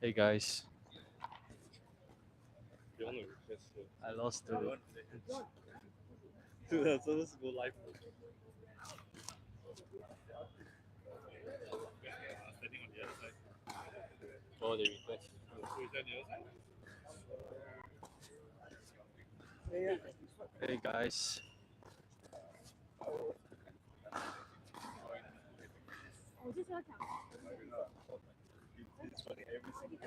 Hey guys, I lost the. Dude, that's supposed to go live. Standing on the other side. Oh, the request. Who is that the other side? Hey guys, It's funny, every single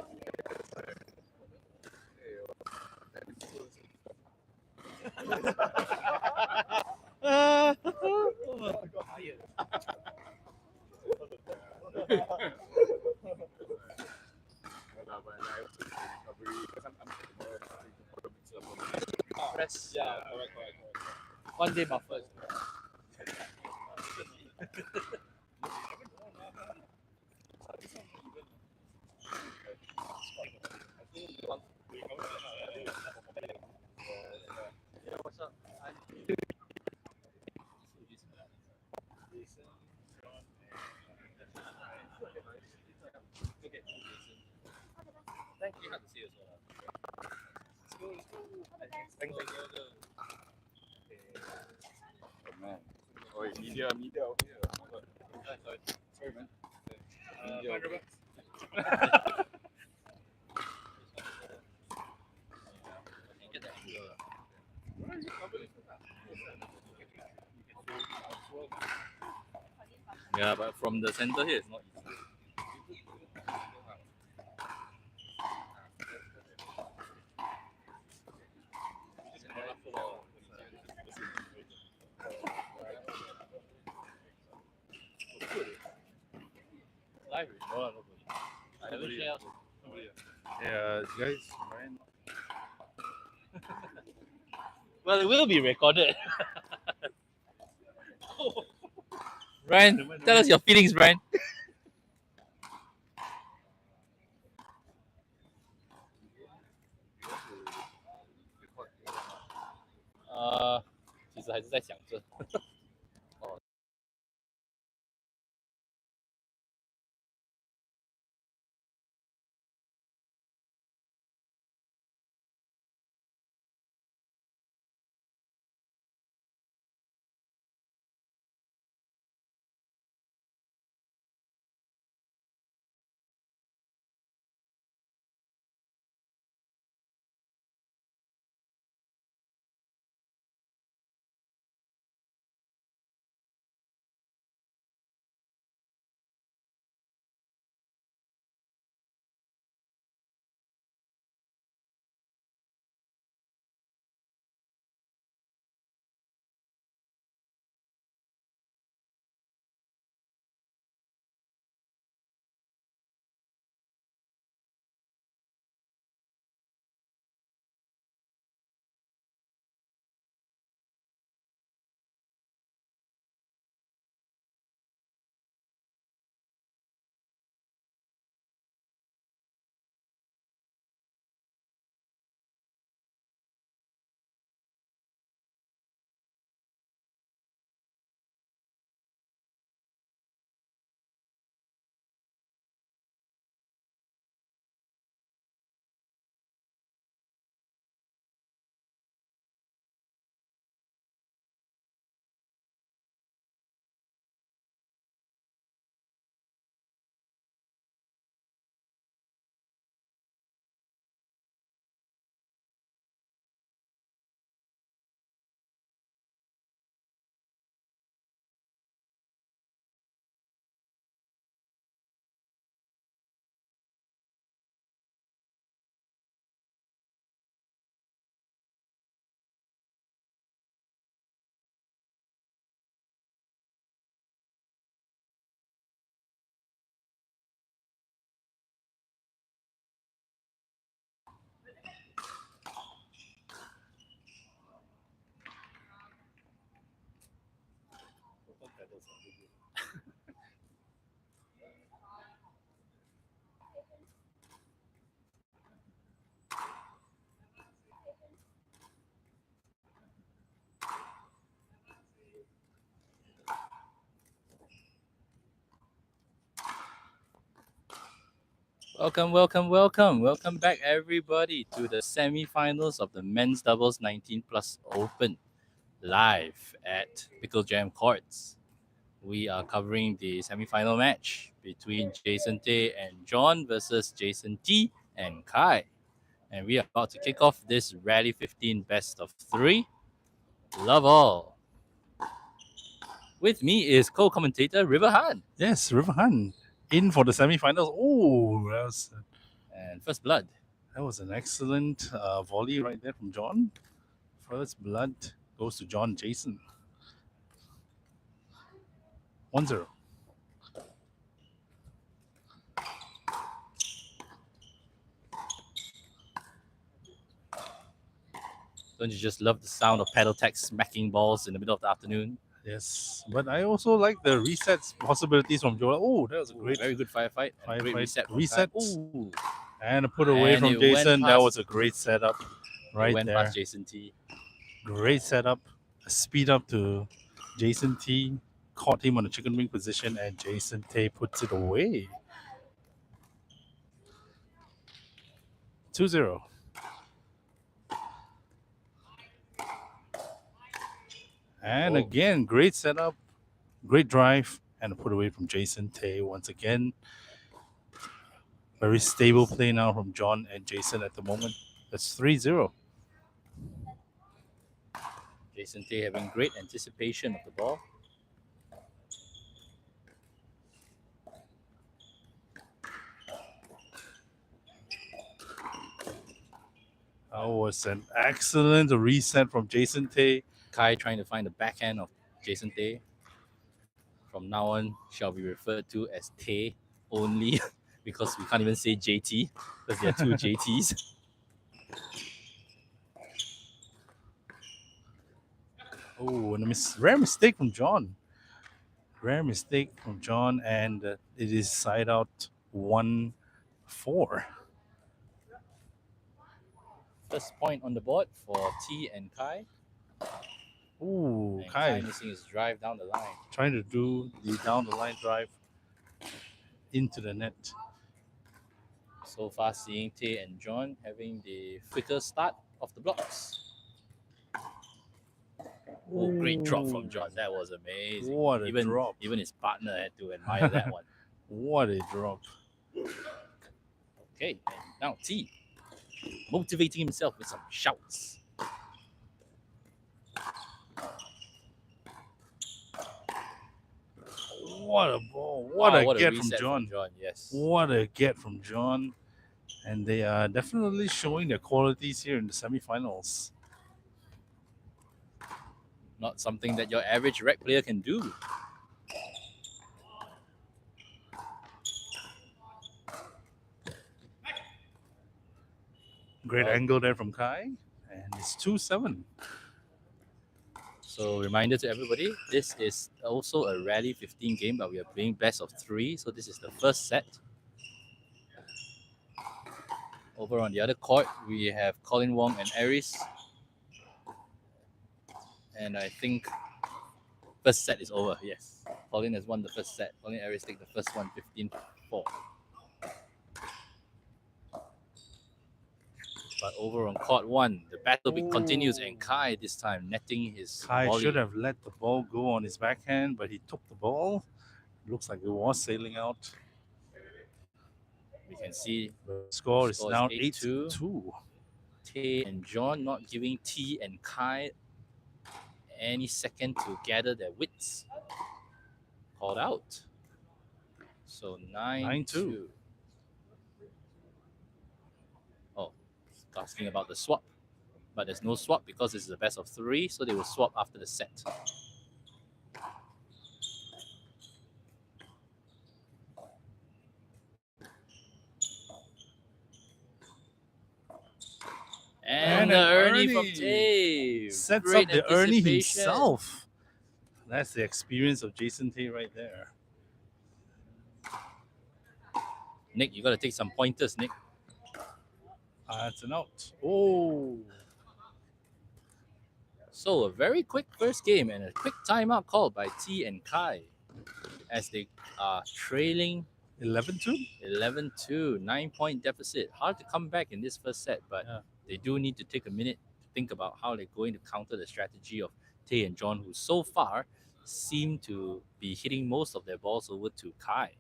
press. Yeah, correct. One day buffer. Yeah, what's up? Thank you. To see you as well. Thank you. Oh man. Oh, media over here. Sorry, man. Yeah, but from the center here, it's not easy. Live? No, nobody. I haven't shared out. Yeah, guys, Ryan. Well, it will be recorded. Brian, tell us your feelings, Brian. Uh, 其实还是在想着。哦。Welcome back, everybody, to the semi-finals of the men's doubles 19 plus Open, live at Picklejam Courts. We are covering the semi-final match between Jason Tay and John versus Jason T and Kai, and we are about to kick off this Rally 15 best of 3. Love all. With me is co-commentator River Han. Yes, River Han in for the semi-finals. Oh, And First Blood. that was an excellent volley right there from John. First blood goes to John Jason. 1-0. Don't you just love the sound of paddle tech smacking balls in the middle of the afternoon? Yes, but I also like the resets possibilities from Joel. Oh, that was a great Very good firefight. And great reset. Resets. And a put away And from it went Jason. That past- was a great setup right went there. past Jason T. Great setup. A speed up to Jason T. Caught him on a chicken wing position, and Jason T puts it away. 2-0. And Oh. again, great setup, great drive, and a put away from Jason Tay once again. Very stable play now from John and Jason at the moment. That's 3-0. Jason Tay having great anticipation of the ball. That was an excellent reset from Jason Tay. Kai trying to find the backhand of Jason Tay. From now on, shall be referred to as Tay only because we can't even say JT because there are two JTs. Oh, and rare mistake from John. Rare mistake from John, and it is side out 1-4. First point on the board for T and Kai. Ooh, And Kai missing his drive down the line. trying to do the down the line drive into the net. So far, seeing Tay and John having the quicker start of the blocks. Oh, great drop from John. That was amazing. What a drop. Even his partner had to admire that one. What a drop. Okay, and now T motivating himself with some shouts. What a ball. What a get from reset John. Yes. What a get from John. And they are definitely showing their qualities here in the semifinals. Not something that your average rec player can do. Great angle there from Kai. And it's 2-7. So reminder to everybody, this is also a Rally 15 game, but we are playing best of 3. So this is the first set. Over on the other court, we have Colin Wong and Aris. And I think first set is over, yes. Colin has won the first set. Colin and Aris take the first one, 15-4. But over on court 1, the battle continues, and Kai this time netting his Kai volley. should have let the ball go on his backhand, but he took the ball. Looks like it was sailing out. We can see The score is now 8-2. 8-2. Tay and John not giving T and Kai any second to gather their wits. Called out. So 9-2. Oh, asking about the swap. But there's no swap because this is the best of 3, so they will swap after the set. And the Ernie from Tay. Sets Great up the Ernie anticipation. himself. That's the experience of Jason Tay right there. Nick, you got to take some pointers, Nick. That's an out. Oh. So a very quick first game and a quick timeout called by T and Kai as they are trailing 11-2. 11-2, 9-point deficit. Hard to come back in this first set, but Yeah. they do need to take a minute to think about how they're going to counter the strategy of Tay and John, who so far seem to be hitting most of their balls over to Kai.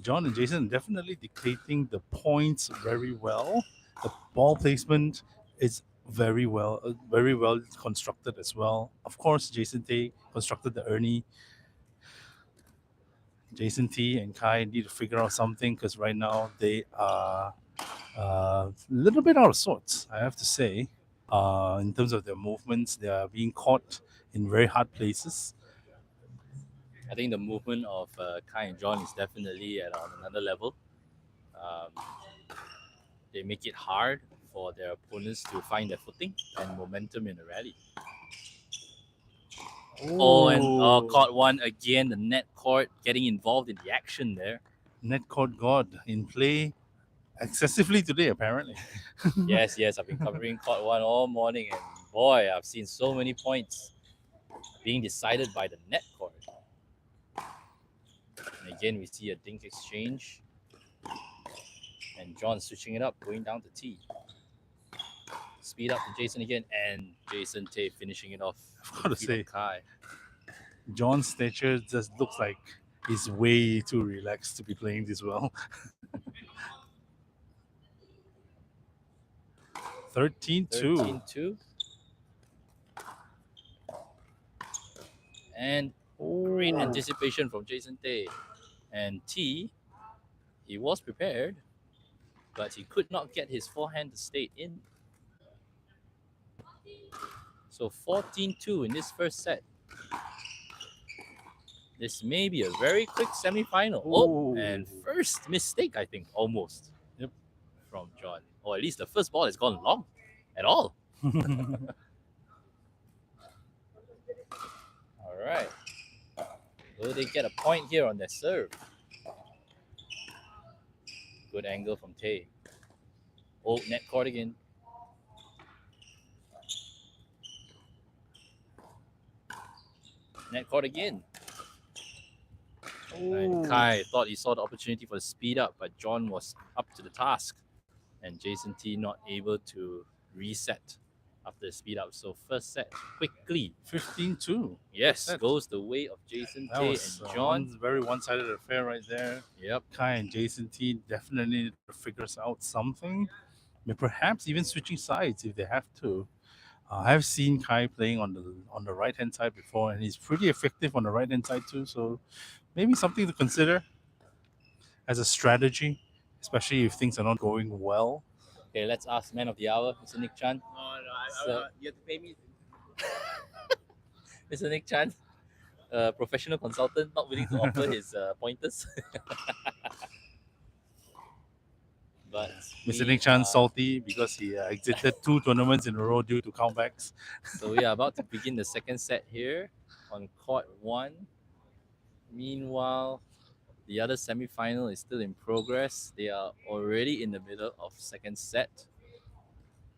John and Jason definitely dictating the points very well. The ball placement is very well constructed as well. Of course, Jason Tay constructed the Ernie. Jason T and Kai need to figure out something because right now they are a little bit out of sorts, I have to say. In terms of their movements, they are being caught in very hard places. I think the movement of Kai and John is definitely on another level. Um, they make it hard for their opponents to find their footing and momentum in the rally. Oh, and caught one again. The net court getting involved in the action there. Net court God in play excessively today, apparently. Yes, I've been covering court one all morning, and boy, I've seen so many points being decided by the net court. And again, we see a dink exchange, and John switching it up, going down to T. Speed up to Jason again, and Jason Tay finishing it off. I've got to say, Kai. John's stature just looks like he's way too relaxed to be playing this well. 13-2. 13-2. And great anticipation from Jason Tay. And T, he was prepared, but he could not get his forehand to stay in. So 14-2 in this first set. This may be a very quick semi-final. Oh, and first mistake, I think, almost. Yep. From John. Or at least the first ball has gone long at all. All right. Will they get a point here on their serve? Good angle from Tay. Oh, net court again. Net court again. And Kai thought he saw the opportunity for the speed up, but John was up to the task. And Jason T not able to reset after the speed up. So first set quickly. 15-2. Yes, goes the way of Jason T and John. Very one-sided affair right there. Yep. Kai and Jason T definitely need to figure out something. Perhaps even switching sides if they have to. I've seen Kai playing on the right hand side before, and he's pretty effective on the right hand side too. So maybe something to consider as a strategy, especially if things are not going well. Okay, let's ask man of the hour, Mr. Nick Chan. No, you have to pay me. Mr. Nick Chan, professional consultant, not willing to offer his pointers. But Mr. Nick Chan salty because he exited 2 tournaments in a row due to comebacks. So we are about to begin the second set here on court 1. Meanwhile, the other semi-final is still in progress. They are already in the middle of second set.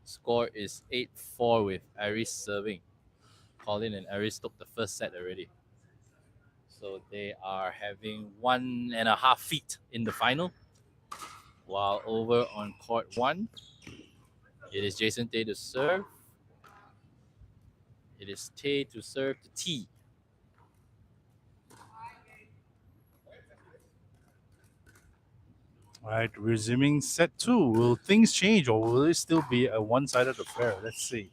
Score is 8-4 with Aris serving. Colin and Aris took the first set already. So they are having 1.5 feet in the final. While over on court 1, it is Jason Tay to serve. It is Tay to serve to T. All right, resuming set 2. Will things change or will it still be a one-sided affair? Let's see.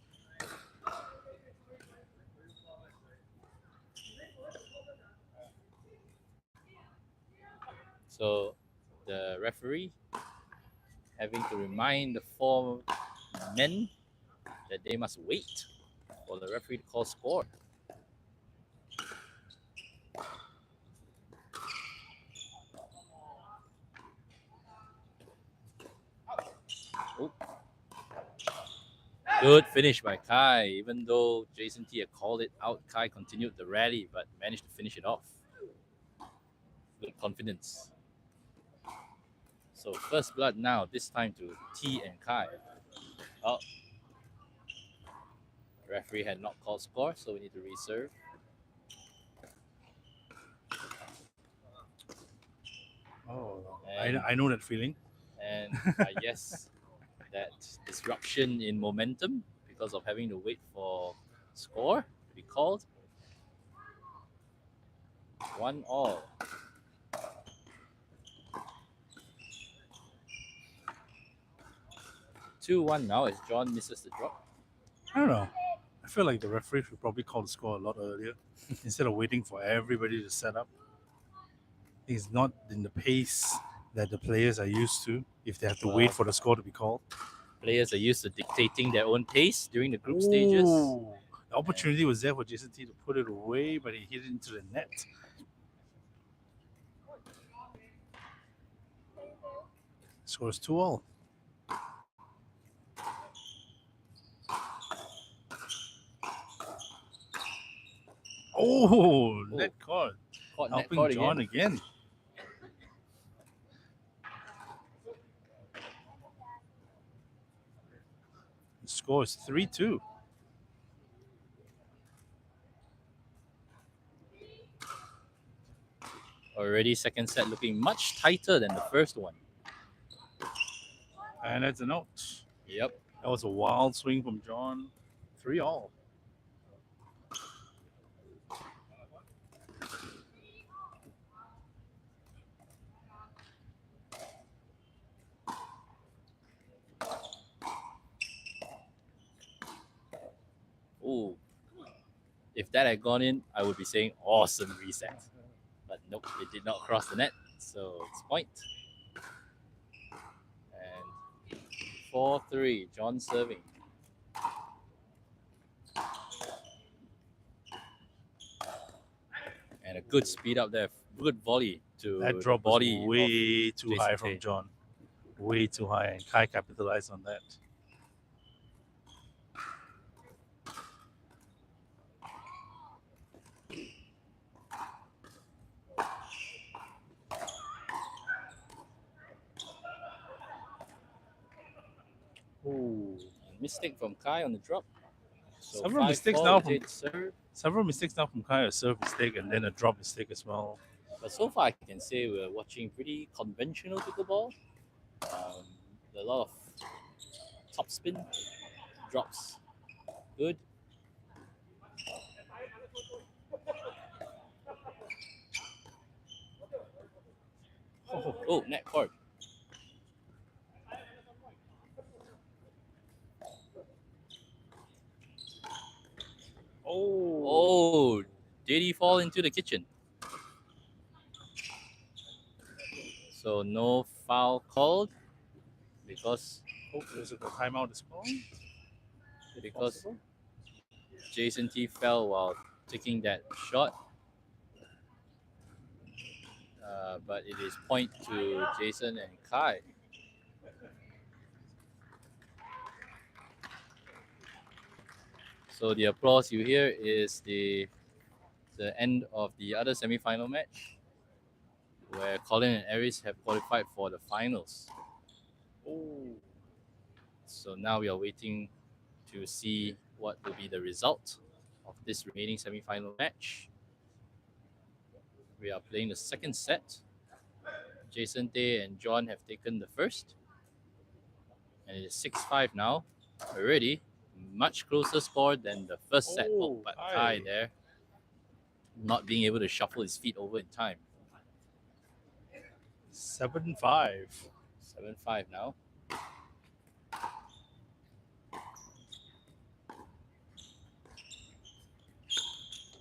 So the referee having to remind the 4 men that they must wait for the referee to call score. Oh. Good finish by Kai. Even though Jason T had called it out, Kai continued the rally but managed to finish it off. Good confidence. So first blood now, this time to T and Kai. Oh. The referee had not called score, so we need to reserve. Oh, And- I know that feeling. and yes, that disruption in momentum because of having to wait for score to be called. 1-1. 2-1 now as John misses the drop. I don't know. I feel like the referee should probably call the score a lot earlier instead of waiting for everybody to set up. It's not in the pace that the players are used to if they have to wait Well- for the score to be called. Players are used to dictating their own pace during the group stages. Ooh, the opportunity was there for Jason T to put it away, but he hit it into the net. Scores 2-2. Oh, net caught. Caught net Helping caught John again. again. The score is 3-2. Already second set looking much tighter than the first one. And that's an out. Yep. That was a wild swing from John. 3-all. Ooh. If that had gone in, I would be saying awesome reset. But nope, it did not cross the net. So it's point. And 4-3, John serving. And a good speed up there. Good volley to That the drop body was way too Jason high Tay. from John. Way too high, and Kai capitalized on that. Ooh. Mistake from Kai on the drop. So Several mistakes 5-4, now from Jade serve. several mistakes now from Kai, a serve mistake and then a drop mistake as well. But so far, I can say we're watching pretty conventional pickleball. A lot of top spin drops. Good. Oh, net cord. Oh, did he fall into the kitchen? So no foul called because Oh, there's a timeout as well. because Jason T fell while taking that shot. But it is point to Jason and Kai. So the applause you hear is the end of the other semi-final match, where Colin and Aris have qualified for the finals. Oh, So now we are waiting to see what will be the result of this remaining semi-final match. We are playing the second set. Jason Tay and John have taken the first. And it is 6-5 now. Already much closer score than the first set. Oh, But Kai. Kai there not being able to shuffle his feet over in time. 7-5. 7-5 now.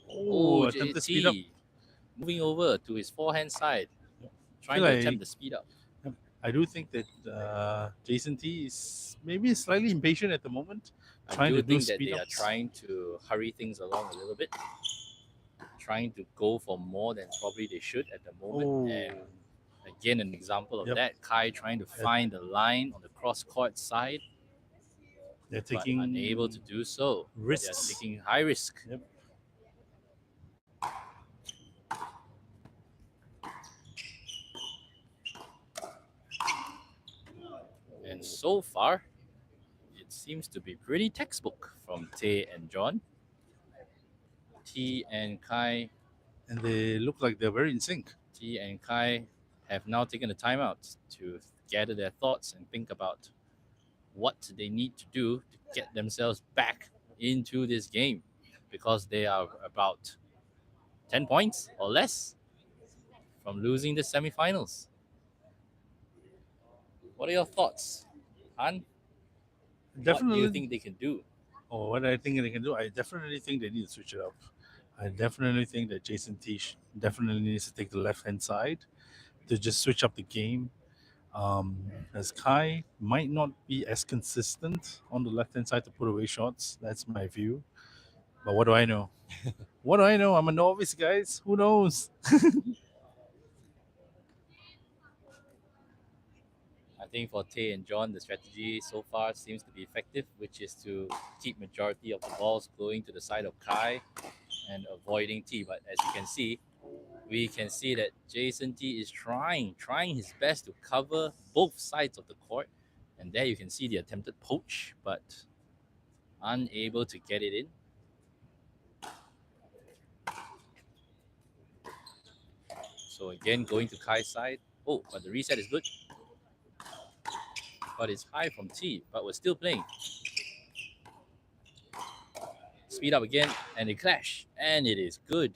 Oh, Oh, attempted speed up. JT moving over to his forehand side, trying Feel to like- attempt the speed up. I do think that Jason T is maybe slightly impatient at the moment, I trying do to do think that speed they are ups. trying to hurry things along a little bit, trying to go for more than probably they should at the moment. Oh, And again, an example of Yep. that, Kai trying to find the line on the cross court side, they're but taking unable to do so. risks. They're taking high risk. Yep. And so far, it seems to be pretty textbook from Tay and John. T and Kai and they look like they're very in sync. T and Kai have now taken the time out to gather their thoughts and think about what they need to do to get themselves back into this game because they are about 10 points or less from losing the semifinals. What are your thoughts, Han? What do you Definitely. think they can do? Or what I think they can do, I definitely think they need to switch it up. I definitely think that Jason Tish definitely needs to take the left hand side to just switch up the game. As Kai might not be as consistent on the left hand side to put away shots. That's my view. But what do I know? What do I know? I'm a novice, guys. Who knows? I think for Tay and John, the strategy so far seems to be effective, which is to keep majority of the balls going to the side of Kai and avoiding T. But as you can see, we can see that Jason T is trying his best to cover both sides of the court. And there you can see the attempted poach, but unable to get it in. So again, going to Kai's side. Oh, but the reset is good. But it's high from T, but we're still playing. Speed up again, and they clash. And it is good.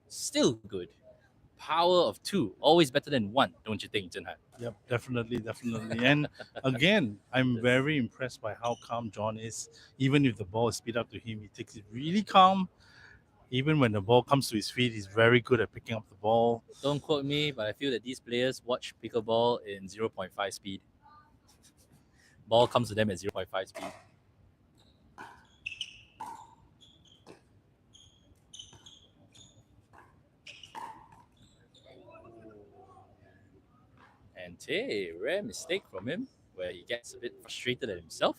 Still good. Power of two. Always better than one, don't you think, Jinhan? Yep, definitely, definitely. And again, I'm Yes. very impressed by how calm John is. Even if the ball is speed up to him, he takes it really calm. Even when the ball comes to his feet, he's very good at picking up the ball. Don't quote me, but I feel that these players watch pickleball in 0.5 speed. Ball comes to them at 0.5 speed. And hey, rare mistake from him where he gets a bit frustrated at himself,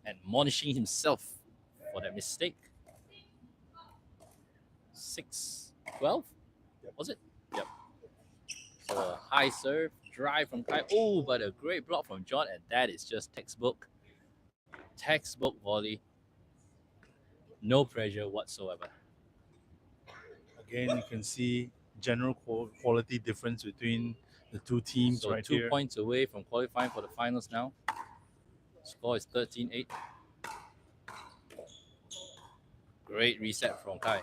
admonishing himself for that mistake. 6-12, was it? Yep. So a high serve, drive from Kai. Oh, but a great block from John, and that is just textbook volley. No pressure whatsoever. Again, you can see general quality difference between the two teams So right 2 here. points away from qualifying for the finals now. Score is 13-8. Great reset from Kai.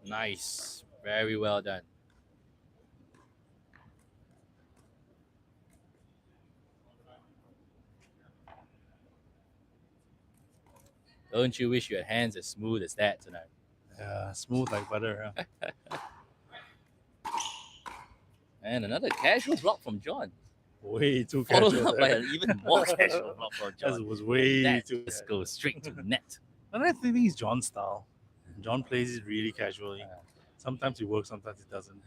Nice. Very well done. Don't you wish you had hands as smooth as that tonight? Smooth like butter. Huh? And another casual block from John. Way too Followed casual. up by There. an even more casual block from That John. was And way that too. just goes straight to the net. And I think it's John's style. John plays it really casually. Sometimes it works, sometimes it doesn't.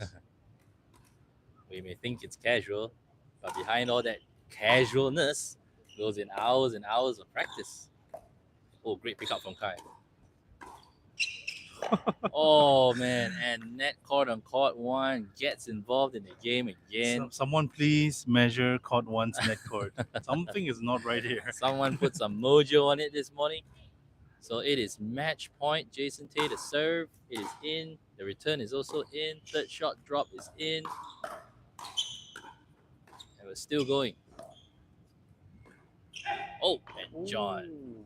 We may think it's casual, but behind all that casualness goes in hours and hours of practice. Oh, great pickup from Kai. Oh man, and net court on court one gets involved in the game again. Someone please measure court one's net court. Something is not right here. Someone put some mojo on it this morning. So it is match point. Jason Tay to serve. It is in. The return is also in. Third shot drop is in. And we're still going. Oh, and John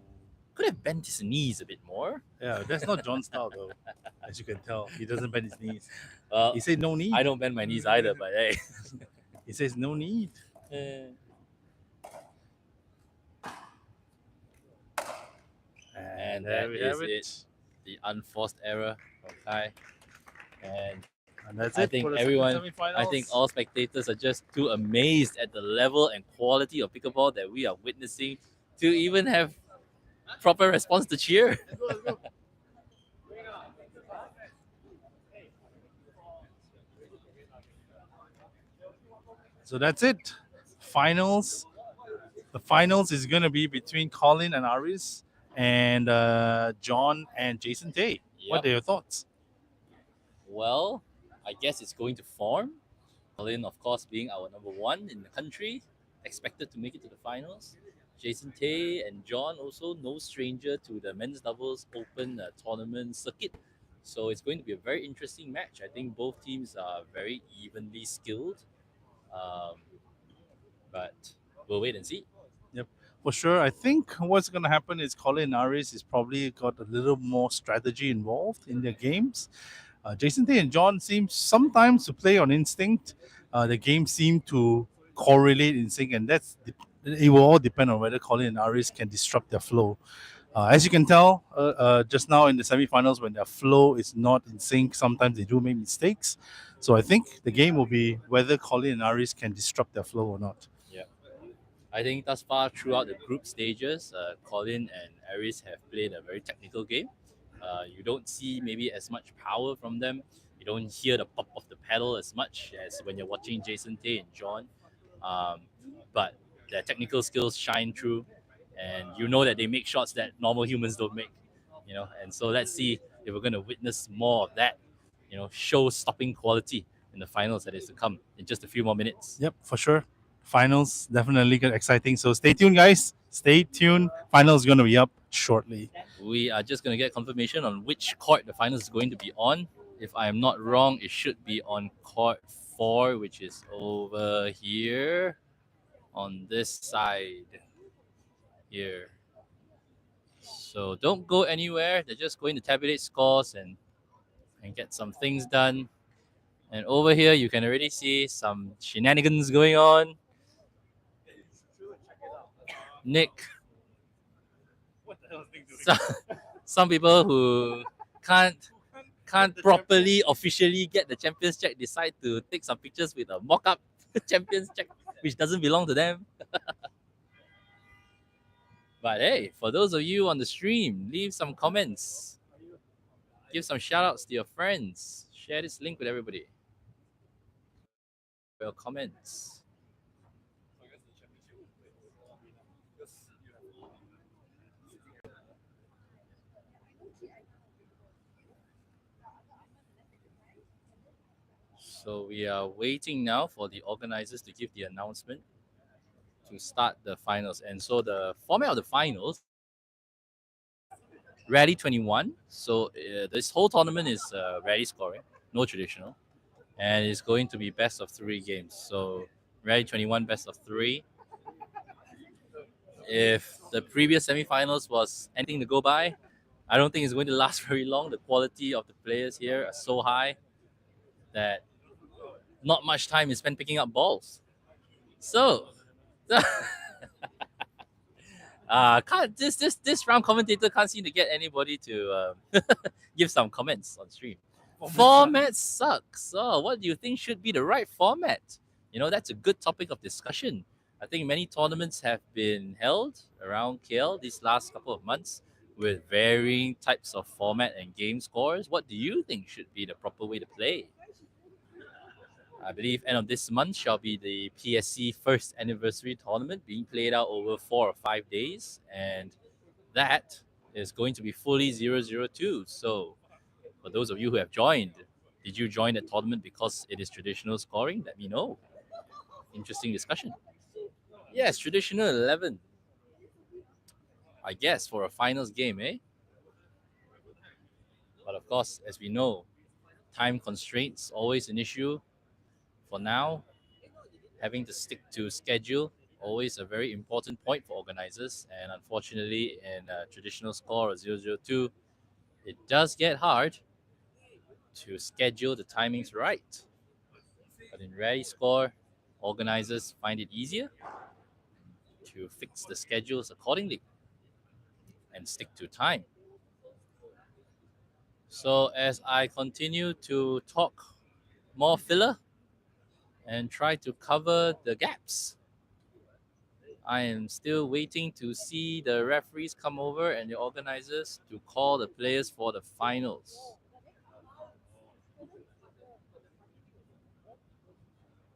could have bent his knees a bit more. Yeah, that's not John's style though. As you can tell, he doesn't bend his knees. Well, He said no need. I don't bend my knees either, but hey. He says no need. And there that we is have it. it. The unforced error from Kai. And And that's I it think for the everyone, semi-finals. I think all spectators are just too amazed at the level and quality of pickleball that we are witnessing to even have proper response to cheer. Let's go. So that's it. Finals. The finals is going to be between Colin and Aris and John and Jason Tay. What are your thoughts? Well, I guess it's going to form. Colin, of course, being our number one in the country, expected to make it to the finals. Jason Tay and John also no stranger to the men's doubles open tournament circuit. So it's going to be a very interesting match. I think both teams are very evenly skilled, um, but we'll wait and see. Yep, for sure. I think what's going to happen is Colin Aris is probably got a little more strategy involved in their games. Jason Tay and John seem sometimes to play on instinct. The game seem to correlate in sync, and it will all depend on whether Colin and Aris can disrupt their flow. As you can tell, just now in the semifinals, when their flow is not in sync, sometimes they do make mistakes. So I think the game will be whether Colin and Aris can disrupt their flow or not. Yeah. I think thus far throughout the group stages, Colin and Aris have played a very technical game. You don't see maybe as much power from them. You don't hear the pop of the pedal as much as when you're watching Jason Tay and John. Um, but their technical skills shine through, and you know that they make shots that normal humans don't make. And so let's see if we're going to witness more of that. Show-stopping quality in the finals that is to come in just a few more minutes. Yep, for sure. Finals definitely get exciting. So stay tuned, guys. Stay tuned. Finals is going to be up shortly. We are just going to get confirmation on which court the finals is going to be on. If I am not wrong, it should be on court 4, which is over here on this side here. So don't go anywhere. They're just going to tabulate scores and get some things done. And over here, you can already see some shenanigans going on. Nick. What the hell is Nick doing? Some people who can't properly officially get the champions check decide to take some pictures with a mock-up champions check, which doesn't belong to them. But hey, for those of you on the stream, leave some comments. Give some shout outs to your friends. Share this link with everybody. Your comments. So we are waiting now for the organizers to give the announcement to start the finals. And so the format of the finals, Rally 21. So this whole tournament is rally scoring, no traditional. And it's going to be best of 3 games. So Rally 21, best of 3. If the previous semifinals was anything to go by, I don't think it's going to last very long. The quality of the players here are so high that not much time is spent picking up balls. So, can't this round commentator can't seem to get anybody to give some comments on stream. Format sucks. Oh, what do you think should be the right format? That's a good topic of discussion. I think many tournaments have been held around KL these last couple of months with varying types of format and game scores. What do you think should be the proper way to play? I believe end of this month shall be the PSC first anniversary tournament being played out over 4 or 5 days, and that is going to be fully 002. So for those of you who have joined, did you join the tournament because it is traditional scoring? Let me know. Interesting discussion. Yes, traditional 11. I guess for a finals game, eh? But of course, as we know, time constraints always an issue. For now, having to stick to schedule always a very important point for organizers. And unfortunately, in a traditional score of 002, it does get hard to schedule the timings right. But in rally score, organizers find it easier to fix the schedules accordingly and stick to time. So as I continue to talk more filler and try to cover the gaps, I am still waiting to see the referees come over and the organizers to call the players for the finals.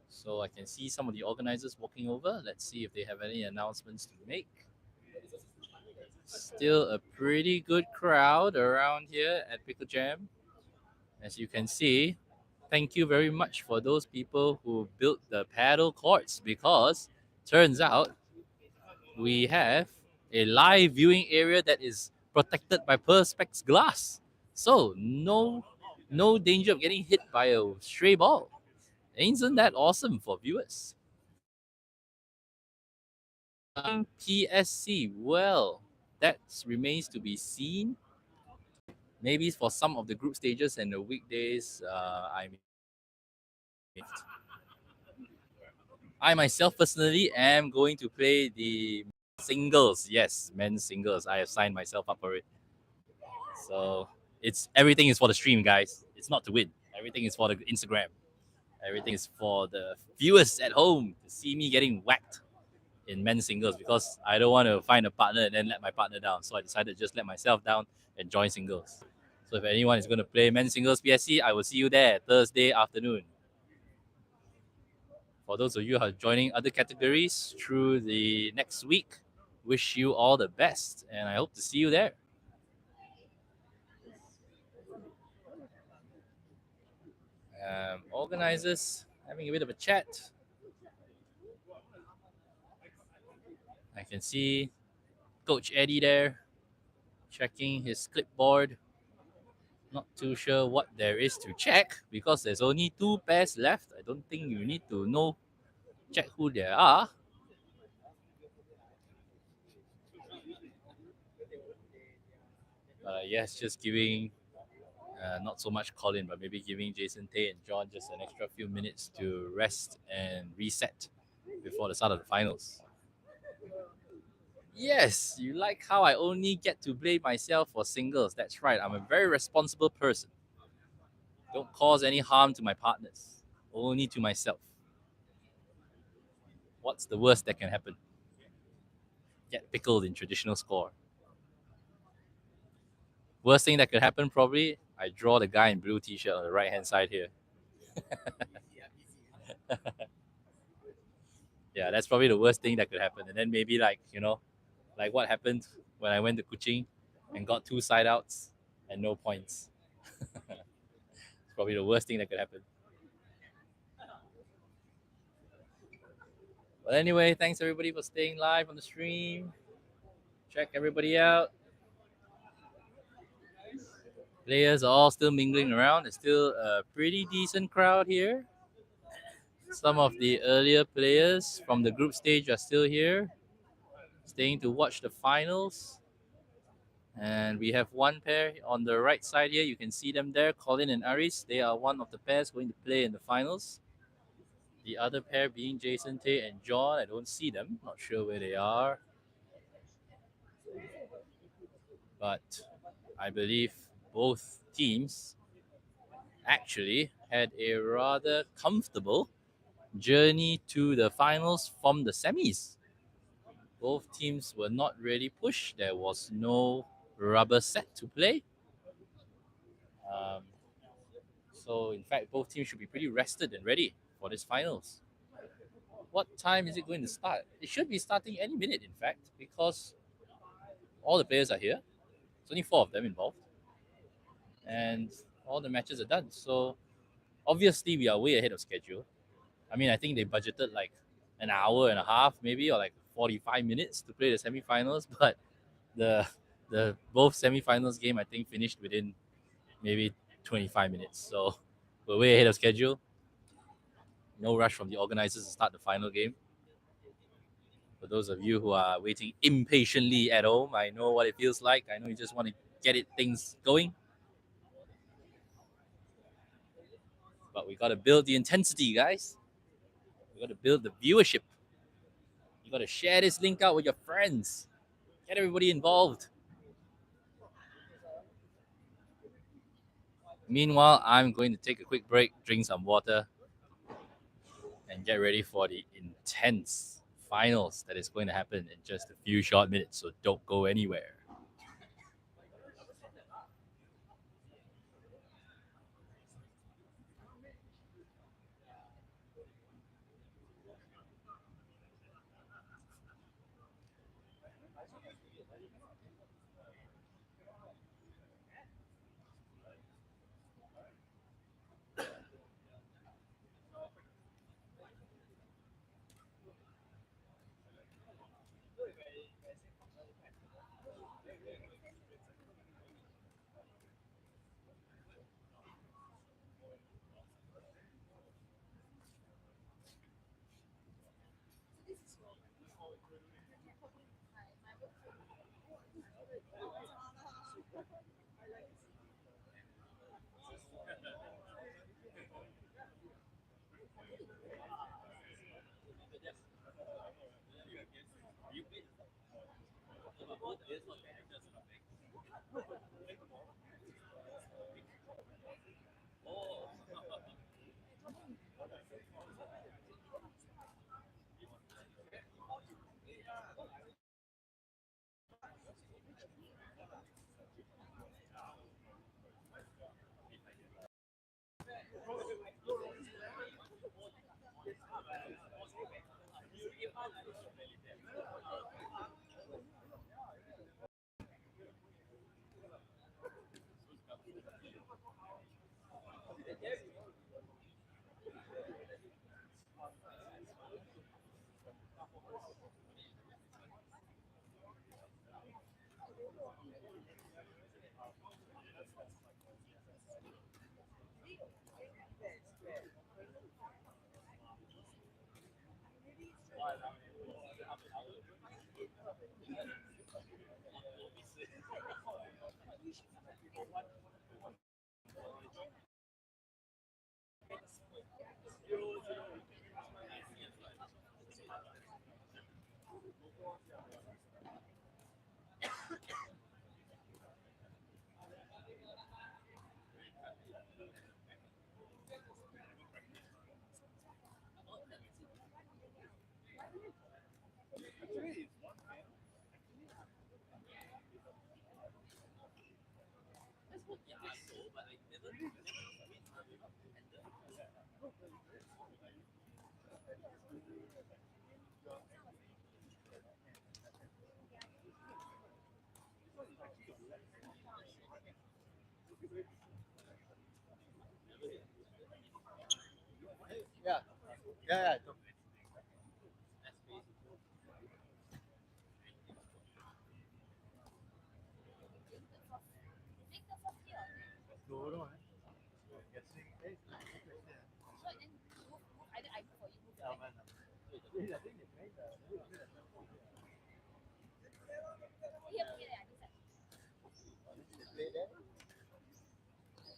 So I can see some of the organizers walking over. Let's see if they have any announcements to make. Still a pretty good crowd around here at Picklejam. As you can see, thank you very much for those people who built the paddle courts, because turns out we have a live viewing area that is protected by Perspex glass. So no danger of getting hit by a stray ball. Isn't that awesome for viewers? PSC, well, that remains to be seen. Maybe for some of the group stages and the weekdays, I myself personally am going to play the singles. Yes, men's singles. I have signed myself up for it. So it's everything is for the stream, guys. It's not to win. Everything is for the Instagram. Everything is for the viewers at home to see me getting whacked in men's singles because I don't want to find a partner and then let my partner down. So I decided to just let myself down and join singles. So if anyone is going to play men's singles PSC, I will see you there Thursday afternoon. For those of you who are joining other categories through the next week, wish you all the best and I hope to see you there. Organizers having a bit of a chat. I can see Coach Eddie there checking his clipboard. Not too sure what there is to check because there's only two pairs left. I don't think you need to know check who they are. Yes, just giving not so much Colin, but maybe giving Jason Tay and John just an extra few minutes to rest and reset before the start of the finals. Yes, you like how I only get to play myself for singles. That's right, I'm a very responsible person. Don't cause any harm to my partners, only to myself. What's the worst that can happen? Get pickled in traditional score. Worst thing that could happen probably, I draw the guy in blue t-shirt on the right hand side here. Yeah, that's probably the worst thing that could happen. And then maybe like what happened when I went to Kuching and got two side outs and no points. It's probably the worst thing that could happen. But anyway, thanks everybody for staying live on the stream. Check everybody out. Players are all still mingling around. There's still a pretty decent crowd here. Some of the earlier players from the group stage are still here, staying to watch the finals. And we have one pair on the right side here. You can see them there, Colin and Aris. They are one of the pairs going to play in the finals. The other pair being Jason Tay and John. I don't see them. Not sure where they are. But I believe both teams actually had a rather comfortable journey to the finals from the semis. Both teams were not really pushed. There was no rubber set to play. Um, so, in fact, both teams should be pretty rested and ready for this finals. What time is it going to start? It should be starting any minute, in fact, because all the players are here. There's only four of them involved, and all the matches are done. So, obviously, we are way ahead of schedule. I mean, I think they budgeted like an hour and a half, maybe, or like 45 minutes to play the semifinals, but the both semifinals game I think finished within maybe 25 minutes. So we're way ahead of schedule. No rush from the organizers to start the final game. For those of you who are waiting impatiently at home, I know what it feels like. I know you just want to get things going. But we got to build the intensity, guys. We got to build the viewership. You got to share this link out with your friends. Get everybody involved. Meanwhile, I'm going to take a quick break, drink some water, and get ready for the intense finals that is going to happen in just a few short minutes. So don't go anywhere. Yeah, yeah, yeah. Plate there.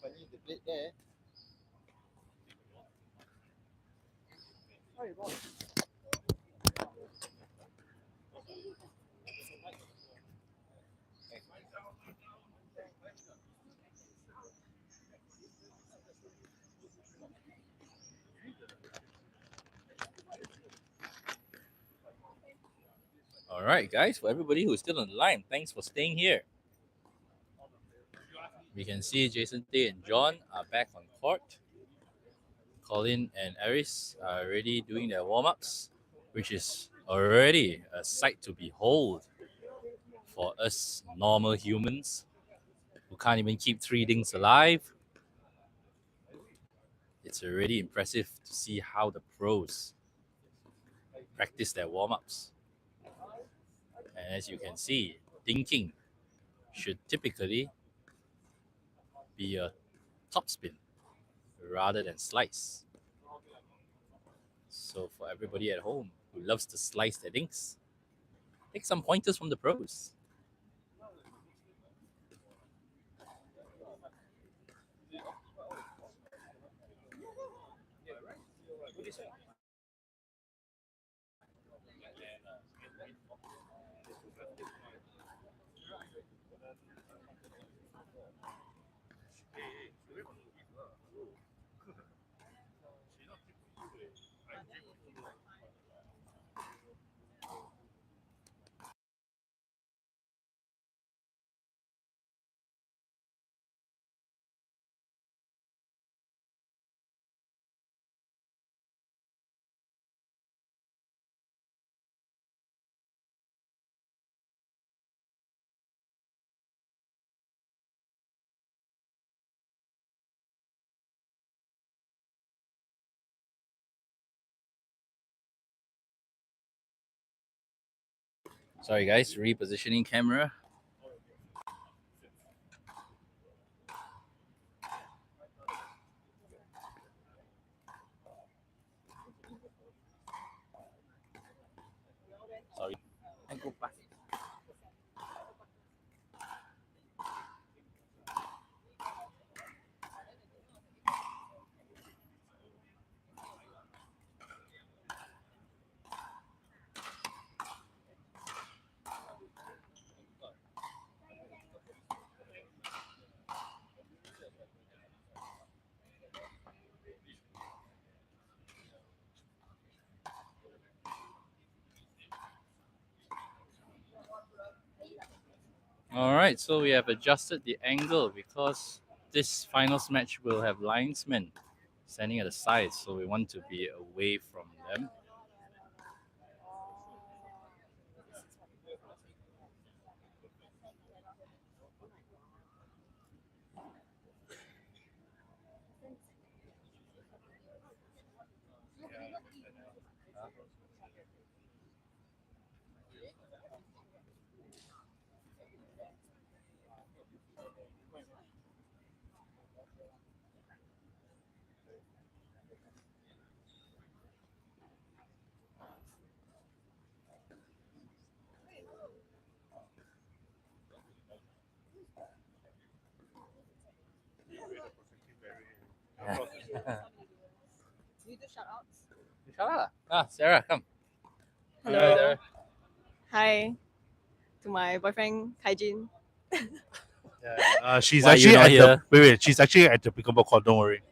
Funny the plate there. All right, guys, for everybody who's still on the line, thanks for staying here. We can see Jason Tay and John are back on court. Colin and Aris are already doing their warm ups, which is already a sight to behold for us normal humans who can't even keep three things alive. It's already impressive to see how the pros practice their warm ups. And as you can see, dinking should typically be a topspin rather than slice. So for everybody at home who loves to slice their dinks, take some pointers from the pros. Sorry guys, repositioning camera. Sorry. And go past. All right, so we have adjusted the angle because this finals match will have linesmen standing at the sides, so we want to be away from them. Sarah, come. Hello. Hi, Sarah. Hi to my boyfriend Kaijin. She's Why you actually not at here? the wait. She's actually at the pickleball court. Don't worry.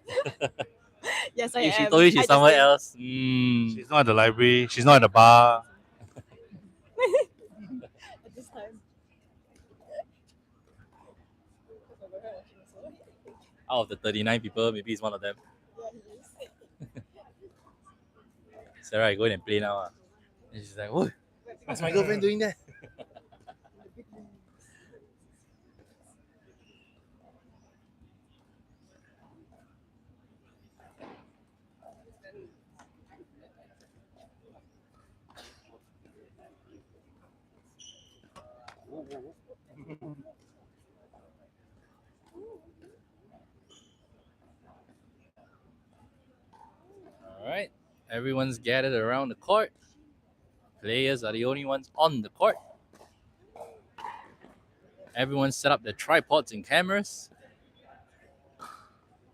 Yes, I If she am. told you she's Hi, somewhere Justin. else, She's not at the library. She's not at the bar. At this time. out of the 39 people, maybe he's one of them. Yeah, he is. Sarah, I go in and play now. And she's like, what? What's my girlfriend doing there? All right. Everyone's gathered around the court. Players are the only ones on the court. Everyone set up their tripods and cameras.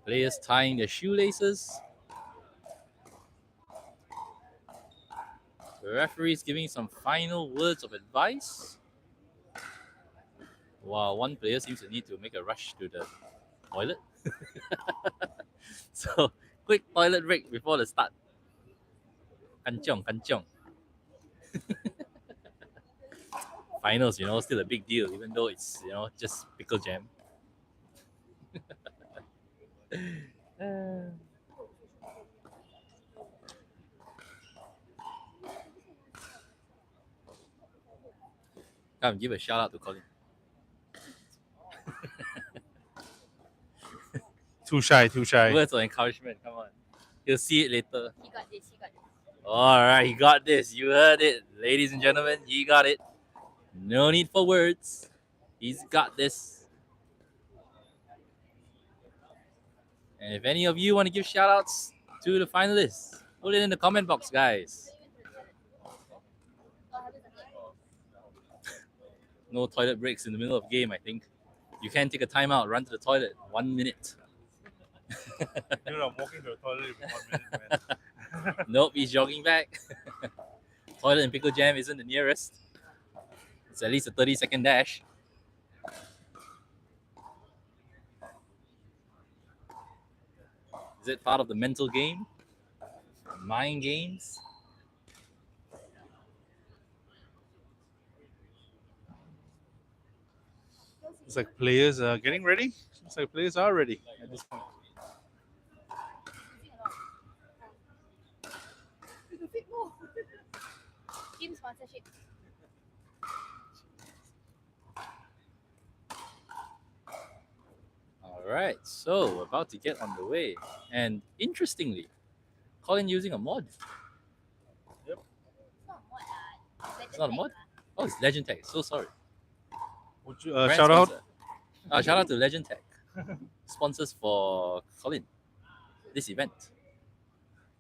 Players tying their shoelaces. The referee is giving some final words of advice. While one player seems to need to make a rush to the toilet. So, quick toilet break before the start. Kanchong, kanchong. Finals, still a big deal, even though it's, just Picklejam. Come, give a shout out to Colin. Too shy. Words of encouragement, come on. You'll see it later. He got this. All right, he got this. You heard it. Ladies and gentlemen, he got it. No need for words. He's got this. And if any of you want to give shout outs to the finalists, put it in the comment box, guys. No toilet breaks in the middle of game, I think. You can take a timeout, run to the toilet. 1 minute. I'm walking to the toilet in 1 minute, man. Nope, he's jogging back. Toilet in Picklejam isn't the nearest. It's at least a 30-second dash. Is it part of the mental game? Mind games? It's like players are getting ready. It's like players are ready at this point. Team sponsorship. All right, so about to get on the way. And interestingly, Colin using a mod. It's not mod. It's not a mod? Oh, it's Legend Tech. So sorry. Would you Brand shout out? sponsor. Shout out to Legend Tech. Sponsors for Colin. This event.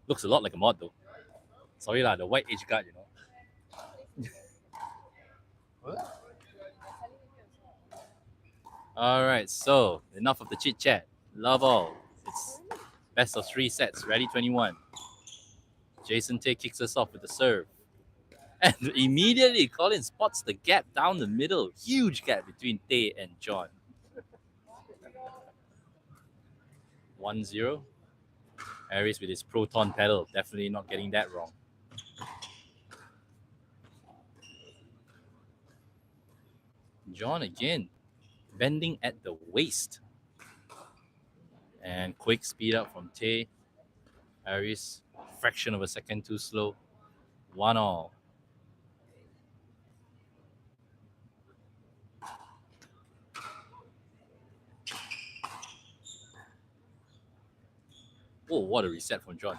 Looks a lot like a mod though. Sorry lah, the white edge guard, What? Alright, so enough of the chit chat. Love all. It's best of 3 sets. Ready 21. Jason Tay kicks us off with the serve. And immediately Colin spots the gap down the middle. Huge gap between Tay and John. 1-0. Aries with his proton pedal. Definitely not getting that wrong. John again, bending at the waist. And quick speed up from Tay. Aris, fraction of a second too slow. 1-all. Oh, what a reset from John.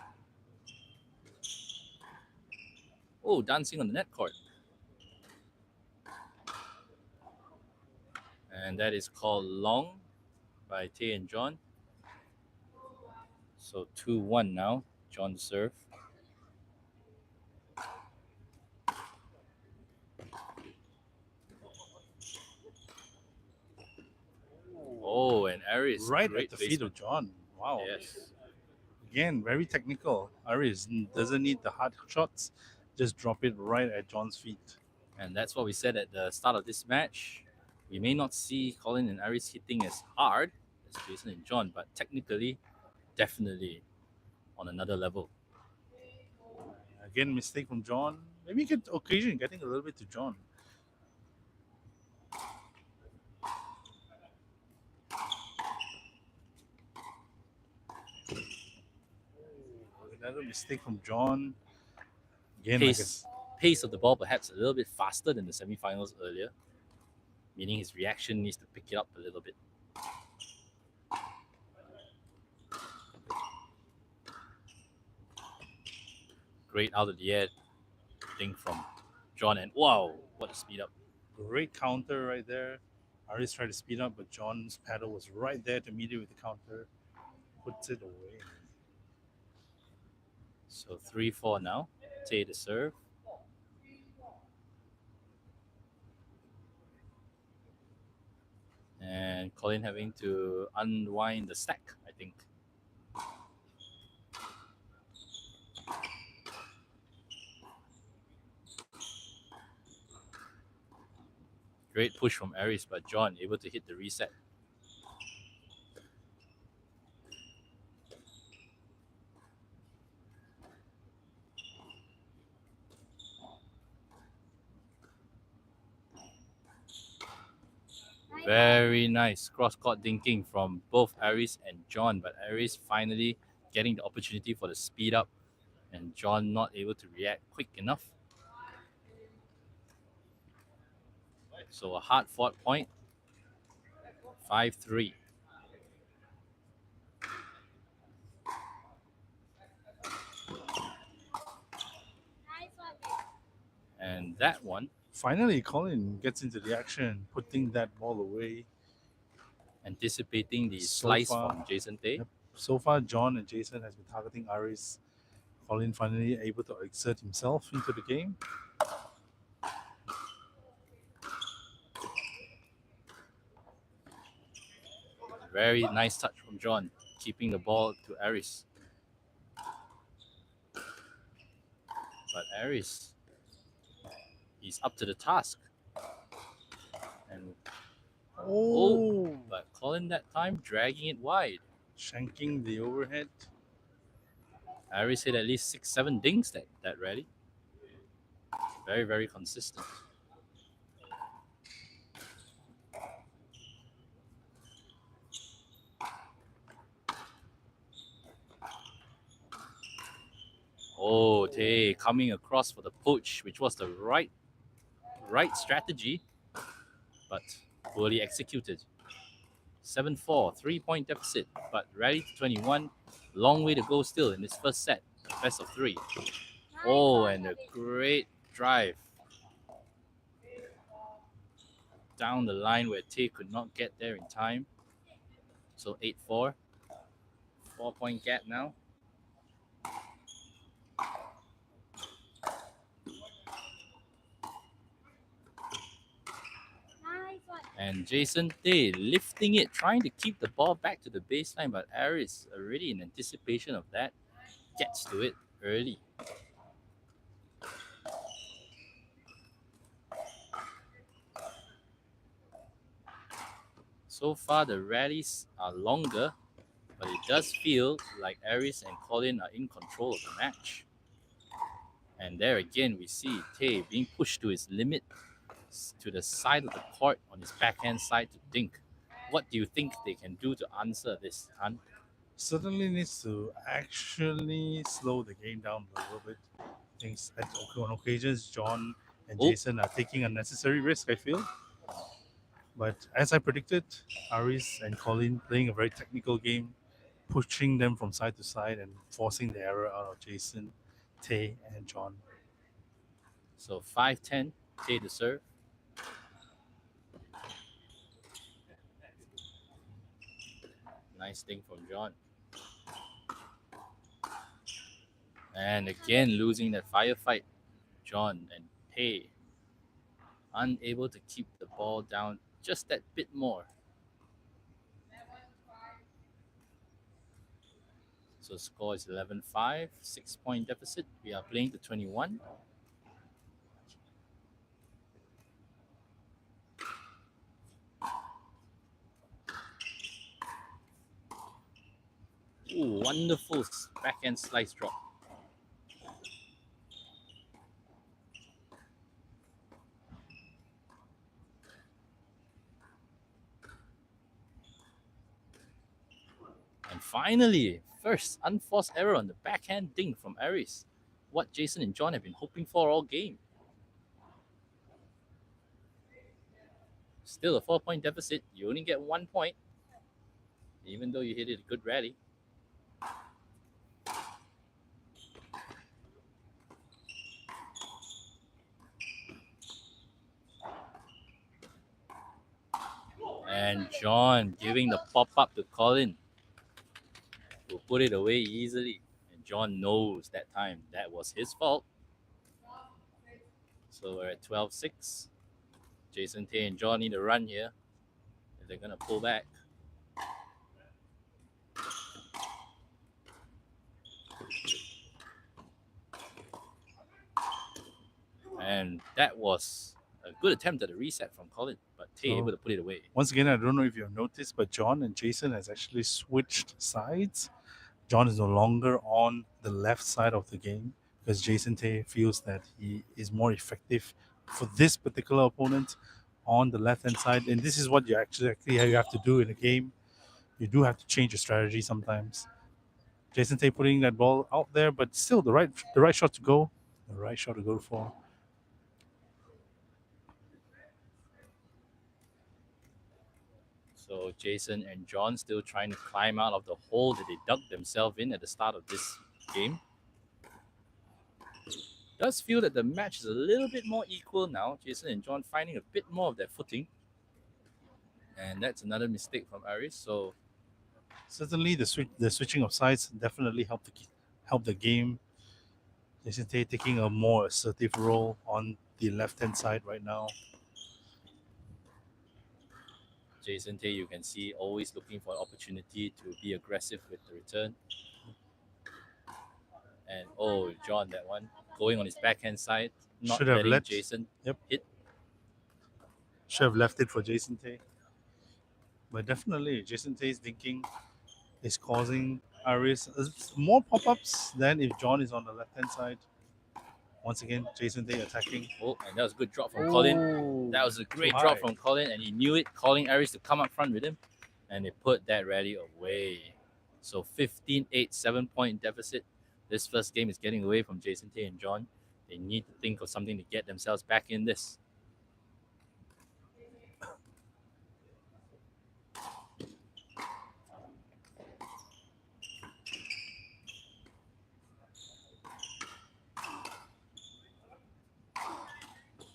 Oh, dancing on the net court. And that is called long by Tay and John. So 2-1 now. John to serve. Oh, and Aris. Right great at the feet of placement. John. Wow. Yes. Again, very technical. Aris doesn't need the hard shots. Just drop it right at John's feet. And that's what we said at the start of this match. We may not see Colin and Aris hitting as hard as Jason and John, but technically, definitely on another level. Again, mistake from John. Maybe he could occasionally getting a little bit to John. Another mistake from John. Again, like Pace of the ball perhaps a little bit faster than the semifinals earlier, meaning his reaction needs to pick it up a little bit. Great out of the air thing from John, and wow, what a speed up. great counter right there. Aris tried to speed up, but John's paddle was right there to meet it with the counter. Puts it away. So 3-4 now. Tay to serve. And Colin having to unwind the stack, I think. Great push from Aris, but John able to hit the reset. Very nice cross-court dinking from both Aris and John, but Aris finally getting the opportunity for the speed up, and John not able to react quick enough. So a hard-fought point. 5-3. And that one, Finally, Colin gets into the action, putting that ball away. anticipating the So slice far- from Jason Tay. Yep. So far, John and Jason has been targeting Aris. Colin finally able to exert himself into the game. Very nice touch from John, keeping the ball to Aris. But Aris, he's up to the task. And but Colin that time dragging it wide. Shanking the overhead. Aris hit at least 6-7 dings that rally. Very, very consistent. Oh, Tay coming across for the poach, which was the right strategy, but poorly executed. 7-4, 3-point deficit, but rally to 21. Long way to go still in this first set. Best of 3. Oh, and a great drive down the line where Tay could not get there in time. So 8-4. 4-point gap now. And Jason Tay lifting it, trying to keep the ball back to the baseline, but Aris, already in anticipation of that, gets to it early. So far, the rallies are longer, but it does feel like Aris and Colin are in control of the match. And there again, we see Tay being pushed to his limit. to the side of the court on his backhand side to dink. What do you think they can do to answer this, Han? Certainly needs to actually slow the game down a little bit. Things on occasions, John and Oh. Jason are taking unnecessary risk, I feel. But as I predicted, Aris and Colin playing a very technical game, pushing them from side to side and forcing the error out of Jason, Tay, and John. So 5-10, Tay to serve. Nice thing from John. And again, losing that firefight. John and Tay unable to keep the ball down just that bit more. So score is 11-5, 6-point deficit. We are playing to 21. Ooh, wonderful backhand slice drop. And finally, first unforced error on the backhand dink from Aris. What Jason and John have been hoping for all game. Still a 4-point deficit. You only get 1 point, even though you hit it a good rally. And John giving the pop-up to Colin, who put it away easily. And John knows that time that was his fault. So we're at 12-6. Jason Tay and John need to run here if they're going to pull back. And that was a good attempt at a reset from Colin, but Tay able to put it away. Once again, I don't know if you've noticed, but John and Jason has actually switched sides. John is no longer on the left side of the game because Jason Tay feels that he is more effective for this particular opponent on the left hand side. And this is what you actually have to do in a game. You do have to change your strategy sometimes. Jason Tay putting that ball out there, but still the right shot to go. The right shot to go for. So Jason and John still trying to climb out of the hole that they dug themselves in at the start of this game. Does feel that the match is a little bit more equal now. Jason and John finding a bit more of their footing. And that's another mistake from Aris. So certainly the switching of sides definitely helped the game. Jason Tay taking a more assertive role on the left hand side right now. Jason Tay, you can see, always looking for an opportunity to be aggressive with the return. And oh, John, that one going on his backhand side, not Should have letting let Jason hit. Should have left it for Jason Tay. But definitely, Jason Tay's thinking is causing Aris more pop-ups than if John is on the left-hand side. Once again, Jason Tay attacking. Oh, and that was a good drop from Colin. That was a great drop from Colin, and he knew it, calling Aris to come up front with him, and they put that rally away. So 15-8, 7-point deficit. This first game is getting away from Jason Tay and John. They need to think of something to get themselves back in this.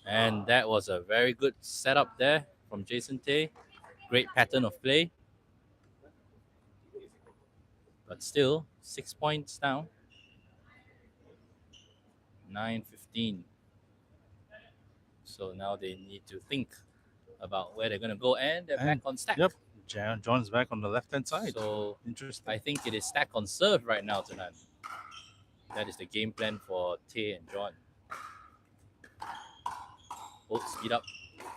And that was a very good setup there from Jason Tay. Great pattern of play. But still, 6 points down. 9-15. So now they need to think about where they're going to go, and they're back on stack. Yep, John's back on the left-hand side. So interesting. I think it is stack on serve right now tonight. That is the game plan for Tay and John. Oh, speed up.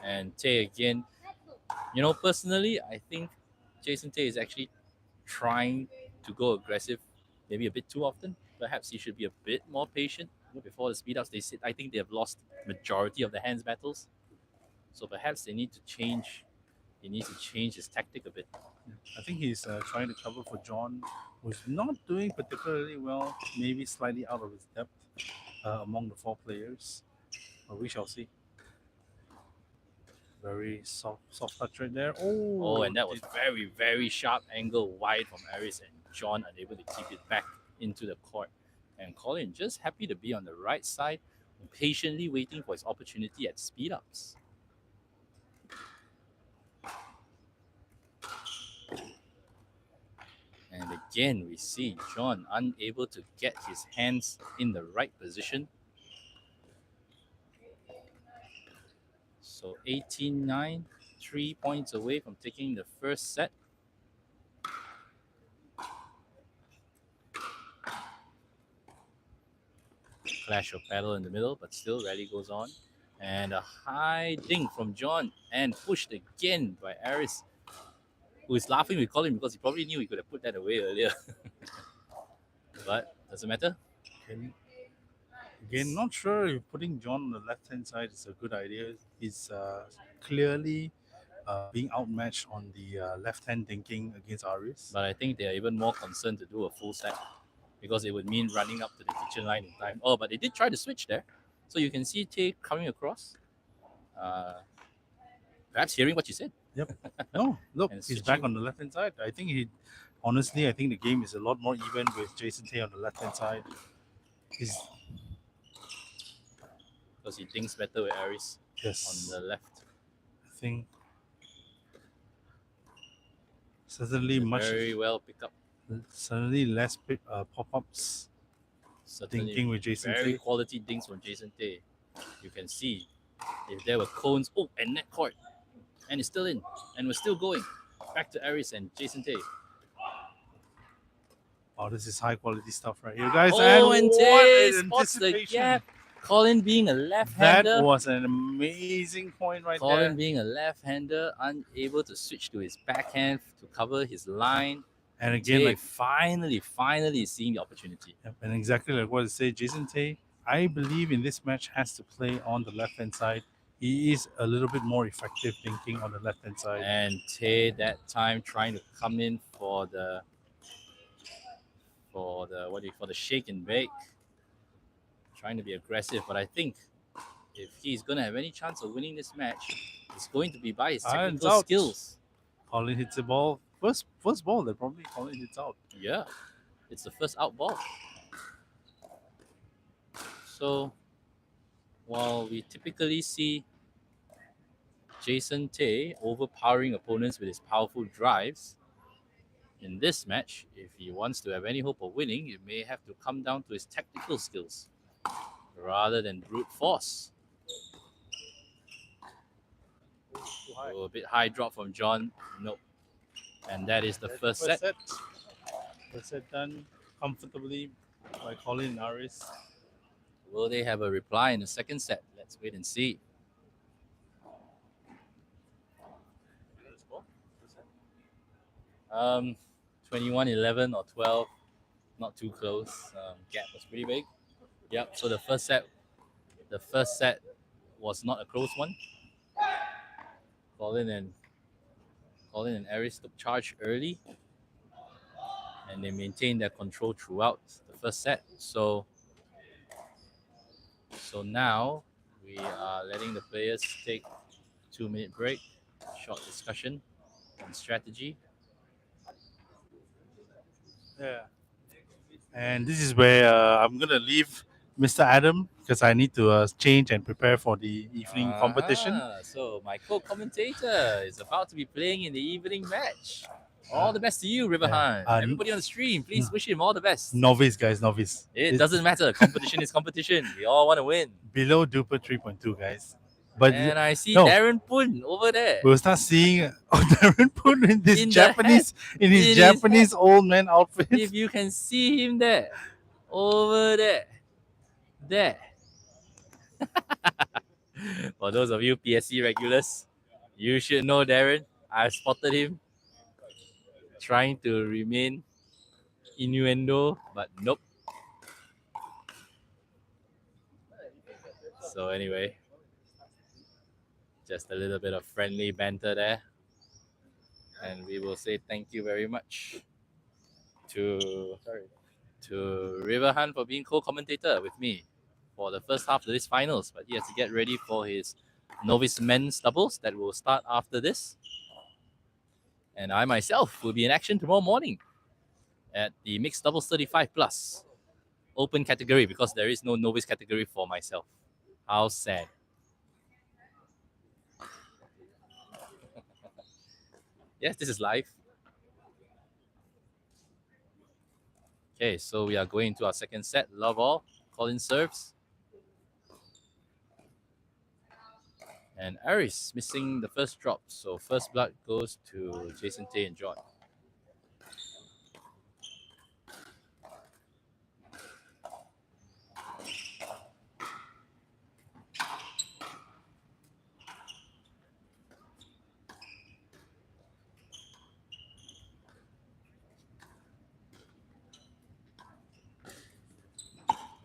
And Tay again. You know, personally, I think Jason Tay is actually trying to go aggressive maybe a bit too often. Perhaps he should be a bit more patient before the speed ups. I think they have lost majority of the hands battles. So perhaps they need to change. He needs to change his tactic a bit. I think he's trying to cover for John, who's not doing particularly well, maybe slightly out of his depth among the four players. But we shall see. Very soft touch right there. Oh, and that was did- very, very sharp angle wide from Aris, and John unable to keep it back into the court. And Colin just happy to be on the right side, patiently waiting for his opportunity at speed ups. And again, we see John unable to get his hands in the right position. So 18-9, 3 points away from taking the first set. Clash of paddle in the middle, but still rally goes on. And a high ding from John and pushed again by Aris, who is laughing with Colin because he probably knew he could have put that away earlier. But doesn't matter. Again, not sure if putting John on the left hand side is a good idea. He's clearly being outmatched on the left hand thinking against Aris. But I think they are even more concerned to do a full set because it would mean running up to the kitchen line in time. Oh, but they did try to switch there. So you can see Tay coming across. Perhaps hearing what you said. No, look, And he's switching. back on the left hand side. I think honestly, I think the game is a lot more even with Jason Tay on the left hand side. He's Because he thinks better with Aris yes, on the left. I think certainly Very well picked up. certainly less pop ups Certainly thinking with Jason very Tay. quality dings from Jason Tay. You can see if there were cones. Oh, and net court. And it's still in. And we're still going. Back to Aris and Jason Tay. Oh, this is high quality stuff right here, guys. Oh, and what Tay an spots the anticipation. gap. Colin being a That left-hander. was an amazing point right Colin there. being a left-hander, unable to switch to his backhand to cover his line. And again, Tay like finally seeing the opportunity. yep, and exactly like what I say, Jason Tay, I believe in this match has to play on the left hand side. He is a little bit more effective thinking on the left hand side. And Tay that time trying to come in for the shake and bake. Trying to be aggressive, but I think if he's gonna have any chance of winning this match, it's going to be by his Irons technical out. skills. Colin hits the ball. First ball that probably Colin hits out. Yeah, it's the first out ball. So while we typically see Jason Tay overpowering opponents with his powerful drives, in this match, if he wants to have any hope of winning, it may have to come down to his technical skills rather than brute force. So a bit high drop from John. Nope. And that is the first set. First set done comfortably by Colin and Aris. Will they have a reply in the second set? Let's wait and see. Um, 21-11 or 12, not too close. Gap was pretty big. Yep. So the first set was not a close one. Colin and Aris took charge early, and they maintained their control throughout the first set. So now we are letting the players take a 2-minute break, short discussion on strategy. Yeah. And this is where I'm gonna leave Mr. Adam because I need to change and prepare for the evening competition. So my co-commentator is about to be playing in the evening match. All the best to you, Riverhan. Yeah. Everybody on the stream, please wish him all the best. Novice, guys, novice. It doesn't matter. Competition is competition. We all want to win. Below Duper 3.2, guys. But And I see no. Darren Poon over there. we'll start seeing Darren Poon in this In the Japanese in his In his Japanese old man outfit. If you can see him there, over there. For those of you PSC regulars, you should know Darren. I spotted him trying to remain innuendo, but nope. So anyway, Just a little bit of friendly banter there. And we will say thank you very much to Riverhan for being co-commentator with me for the first half of this finals. But he has to get ready for his novice men's doubles that will start after this. And I myself will be in action tomorrow morning at the mixed doubles 35 plus open category because there is no novice category for myself. How sad. Yes, this is live. Okay, so we are going to our second set. Love all. Colin serves. And Aris missing the first drop. So first blood goes to Jason Tay and John.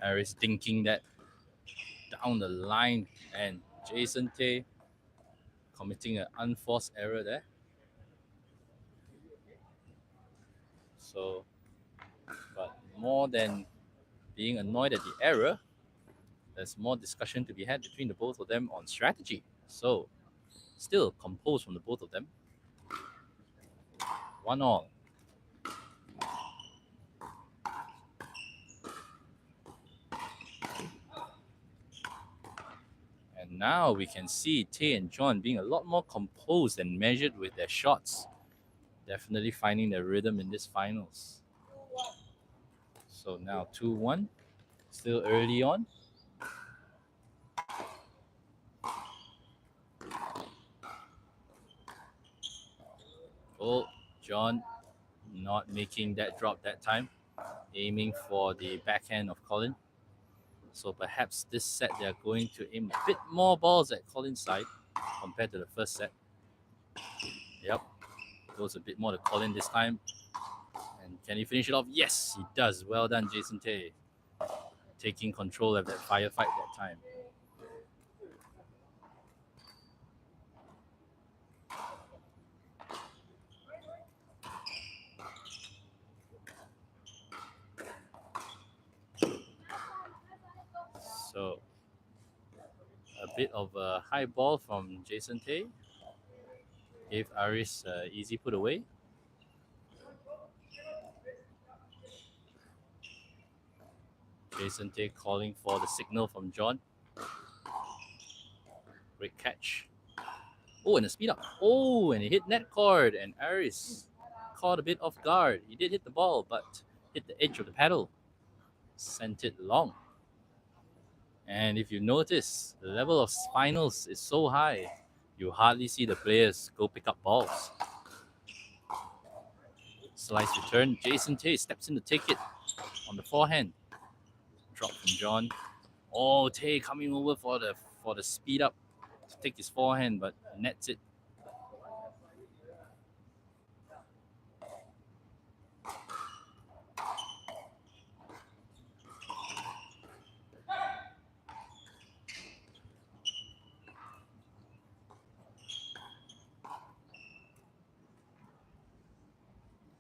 Aris thinking that down the line, and Jason Tay committing an unforced error there. So, but more than being annoyed at the error, there's more discussion to be had between the both of them on strategy. So, still composed from the both of them. 1-1. And now we can see Tay and John being a lot more composed and measured with their shots. Definitely finding their rhythm in this finals. So now 2-1. Still early on. Oh, John not making that drop that time. Aiming for the backhand of Colin. So perhaps this set they're going to aim a bit more balls at Colin's side compared to the first set. Yep, goes a bit more to Colin this time. And can he finish it off? Yes, he does. Well done, Jason Tay. Taking control of that firefight that time. So a bit of a high ball from Jason Tay. Gave Aris easy put away. Jason Tay calling for the signal from John. Great catch. Oh, and a speed up. Oh, and he hit net cord, and Aris caught a bit off guard. He did hit the ball, but hit the edge of the paddle. Sent it long. And if you notice, the level of finals is so high, you hardly see the players go pick up balls. Slice return. Jason Tay steps in to take it on the forehand. Drop from John. Oh, Tay coming over for the speed up to take his forehand, but nets it.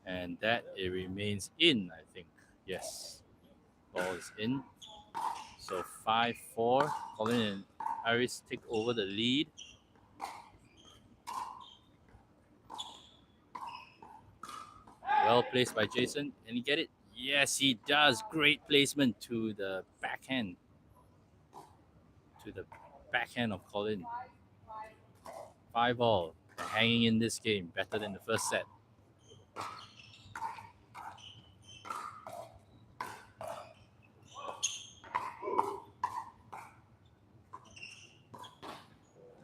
And that it remains in, I think. Yes. Ball is in. So 5-4. Colin and Aris take over the lead. Well placed by Jason. And he get it? Yes, he does. Great placement to the backhand. To the backhand of Colin. 5-all. Hanging in this game. Better than the first set.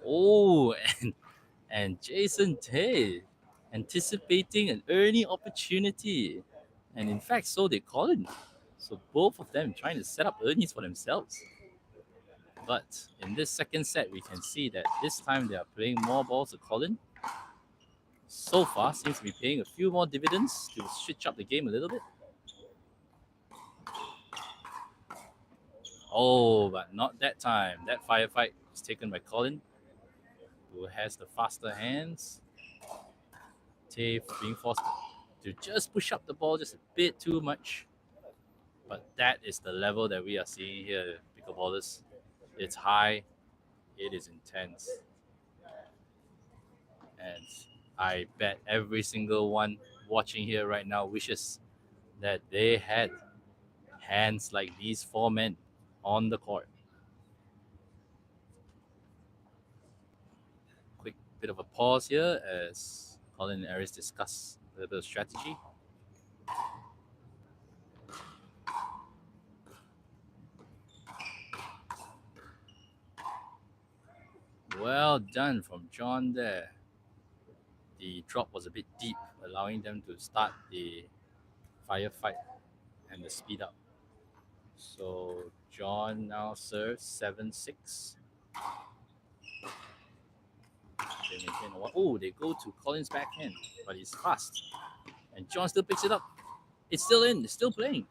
Oh, and Jason Tay anticipating an early opportunity. And in fact, so did Colin. So both of them trying to set up earnings for themselves. But in this second set, we can see that this time they are playing more balls to Colin. So far, seems to be paying a few more dividends to switch up the game a little bit. Oh, but not that time. That firefight was taken by Colin. who has the faster hands. Tay being forced to just push up the ball just a bit too much. But that is the level that we are seeing here, pickleballers. It's high, it is intense. And I bet every single one watching here right now wishes that they had hands like these four men on the court. Quick bit of a pause here as Colin and Aris discuss a little bit of strategy. Well done from John there. The drop was a bit deep, allowing them to start the firefight and the speed up. So John now serves 7-6. They maintain a one. Oh, they go to Colin's backhand, but he's fast. And John still picks it up. It's still in, it's still playing.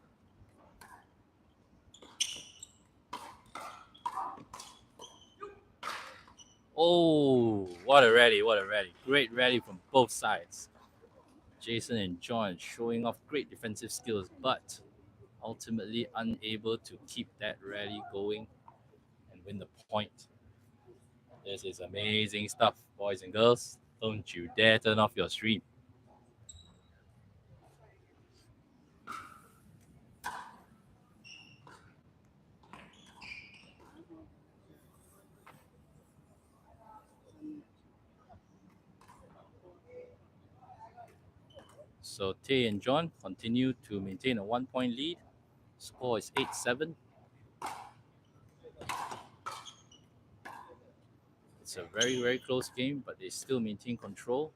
Oh, what a rally, what a rally. Great rally from both sides. Jason and John showing off great defensive skills, but ultimately unable to keep that rally going and win the point. This is amazing stuff, boys and girls. Don't you dare turn off your stream. So Tay and John continue to maintain a 1-point lead. Score is 8-7. It's a very, very close game, but they still maintain control.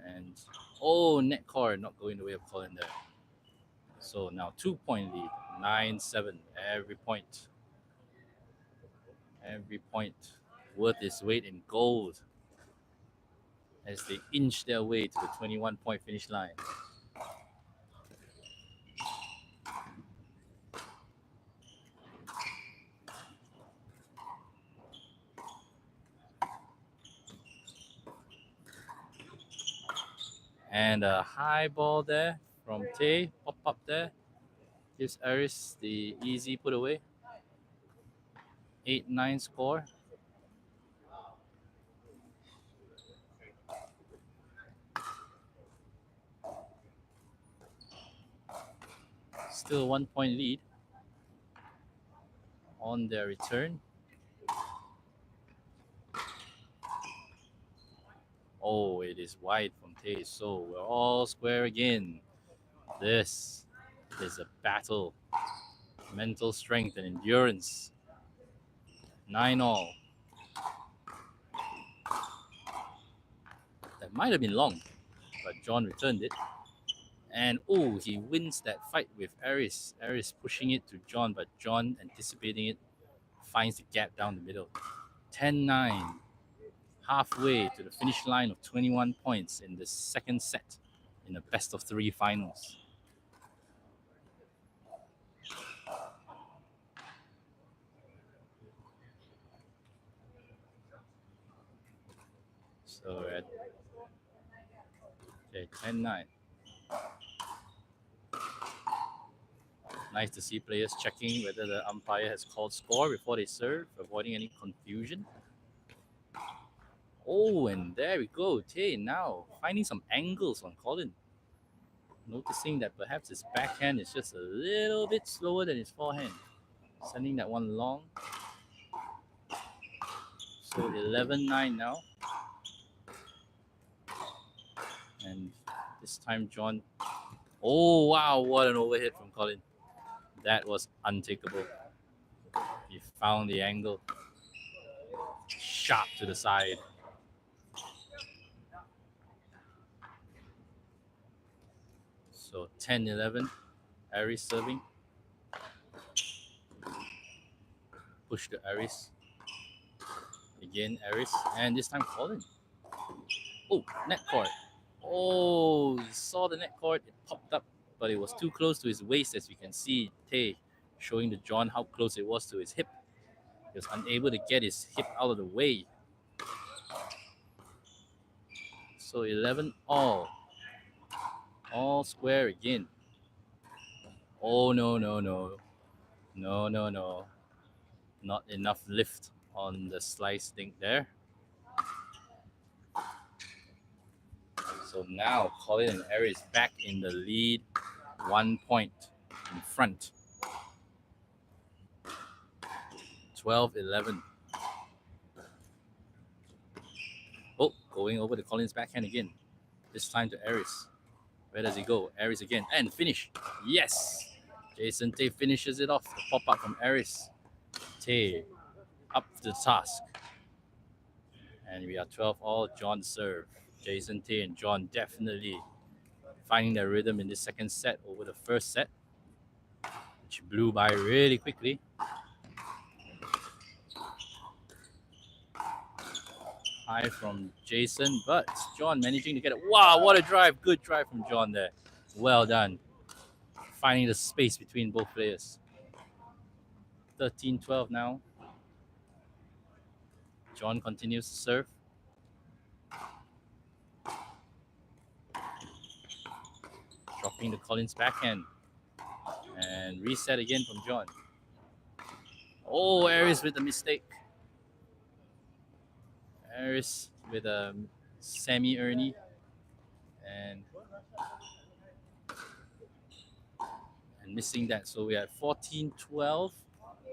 And oh, net cord not going the way of Colin there. So now 2-point lead, 9-7. Every point worth its weight in gold as they inch their way to the 21-point finish line. And a high ball there from Tay, pop up there. Gives Aris the easy put away. 8-9 score. Still 1-point lead on their return. Oh, it is wide from Tay. So we're all square again. This is a battle. Mental strength and endurance. 9-all. That might have been long, but John returned it. And oh, he wins that fight with Aris. Aris pushing it to John, but John anticipating it finds the gap down the middle. 10-9. Halfway to the finish line of 21 points in the second set in the best of 3 finals. So we're at 10-9. Nice to see players checking whether the umpire has called score before they serve, avoiding any confusion. Oh, and there we go. Tay now finding some angles on Colin. Noticing that perhaps his backhand is just a little bit slower than his forehand. Sending that one long. So 11-9 now. And this time John. Oh, wow, what an overhead from Colin. That was untakeable. He found the angle. Sharp to the side. So 10-11. Aris serving. Push to Aris. Again, Aris. And this time Colin. Oh, net cord. Oh, he saw the net cord. It popped up, but it was too close to his waist, as we can see. Tay showing to John how close it was to his hip. He was unable to get his hip out of the way. So 11 all. All square again. Oh, no, no, no. No, no, no. Not enough lift on the slice link there. So now Colin and Harris back in the lead, 1 point in front. 12-11. Oh, going over to Colin's backhand again. This time to Aris. Where does he go? Aris again. And finish. Yes! Jason Tay finishes it off. The pop-up from Aris. Tay up to the task. And we are 12 all. John serve. Jason Tay and John definitely finding their rhythm in this second set over the first set, which blew by really quickly. High from Jason, but John managing to get it. Wow, what a drive. Good drive from John there. Well done. Finding the space between both players. 13-12 now. John continues to serve. Dropping the Collins backhand. And reset again from John. Oh, Aris with a mistake. Aris with a semi-Ernie. And missing that. So we are at 14-12.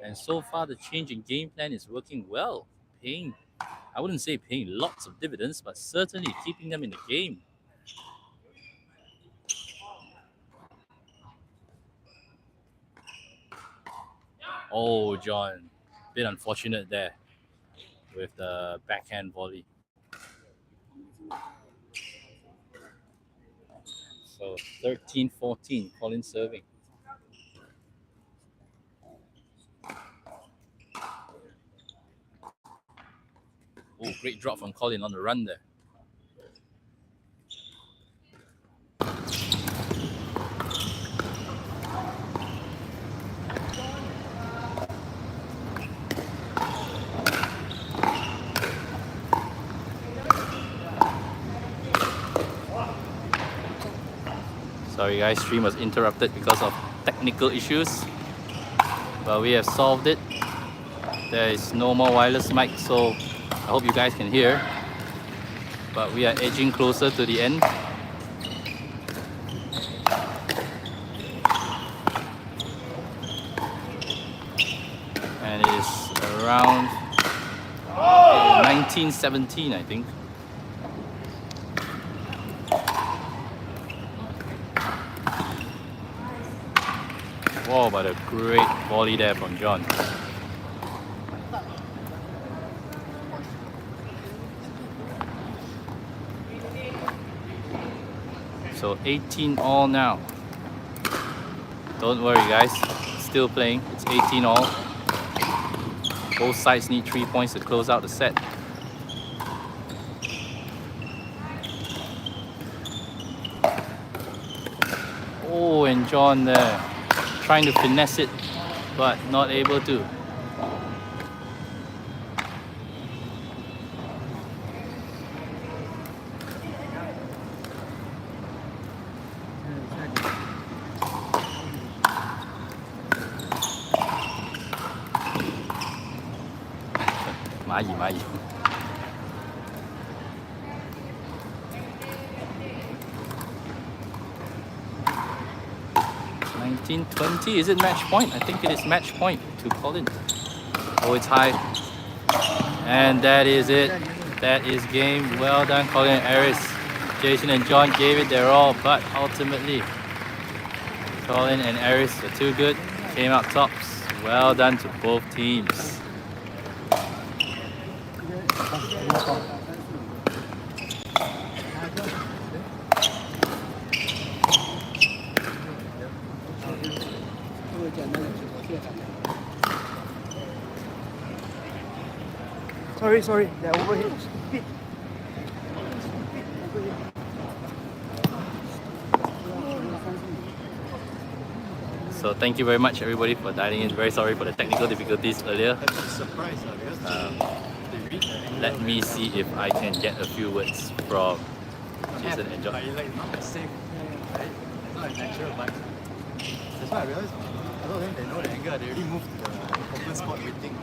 And so far the change in game plan is working well. I wouldn't say paying lots of dividends, but certainly keeping them in the game. Oh, John. Bit unfortunate there with the backhand volley. So 13-14, Colin serving. Oh, great drop from Colin on the run there. Sorry guys, stream was interrupted because of technical issues, but we have solved it. There is no more wireless mic, so I hope you guys can hear. But we are edging closer to the end. And it is around 1917, I think. Wow, but a great volley there from John. So 18 all now. Don't worry guys, still playing. It's 18 all. Both sides need 3 points to close out the set. Oh, and John there. Trying to finesse it, but not able to. Mai. 19-20, is it match point? I think it is match point to Colin. Oh, it's high. And that is it. That is game. Well done, Colin and Aris. Jason and John gave it their all, but ultimately, Colin and Aris were too good. Came out tops. Well done to both teams. Sorry, they're overhead. So thank you very much everybody for dialing in. Very sorry for the technical difficulties earlier. Let me see if I can get a few words from Jason, enjoy. But like not a safe, right? It's not a natural bike. That's why I realized a lot of them, they know the angle, they already moved to the open spot waiting.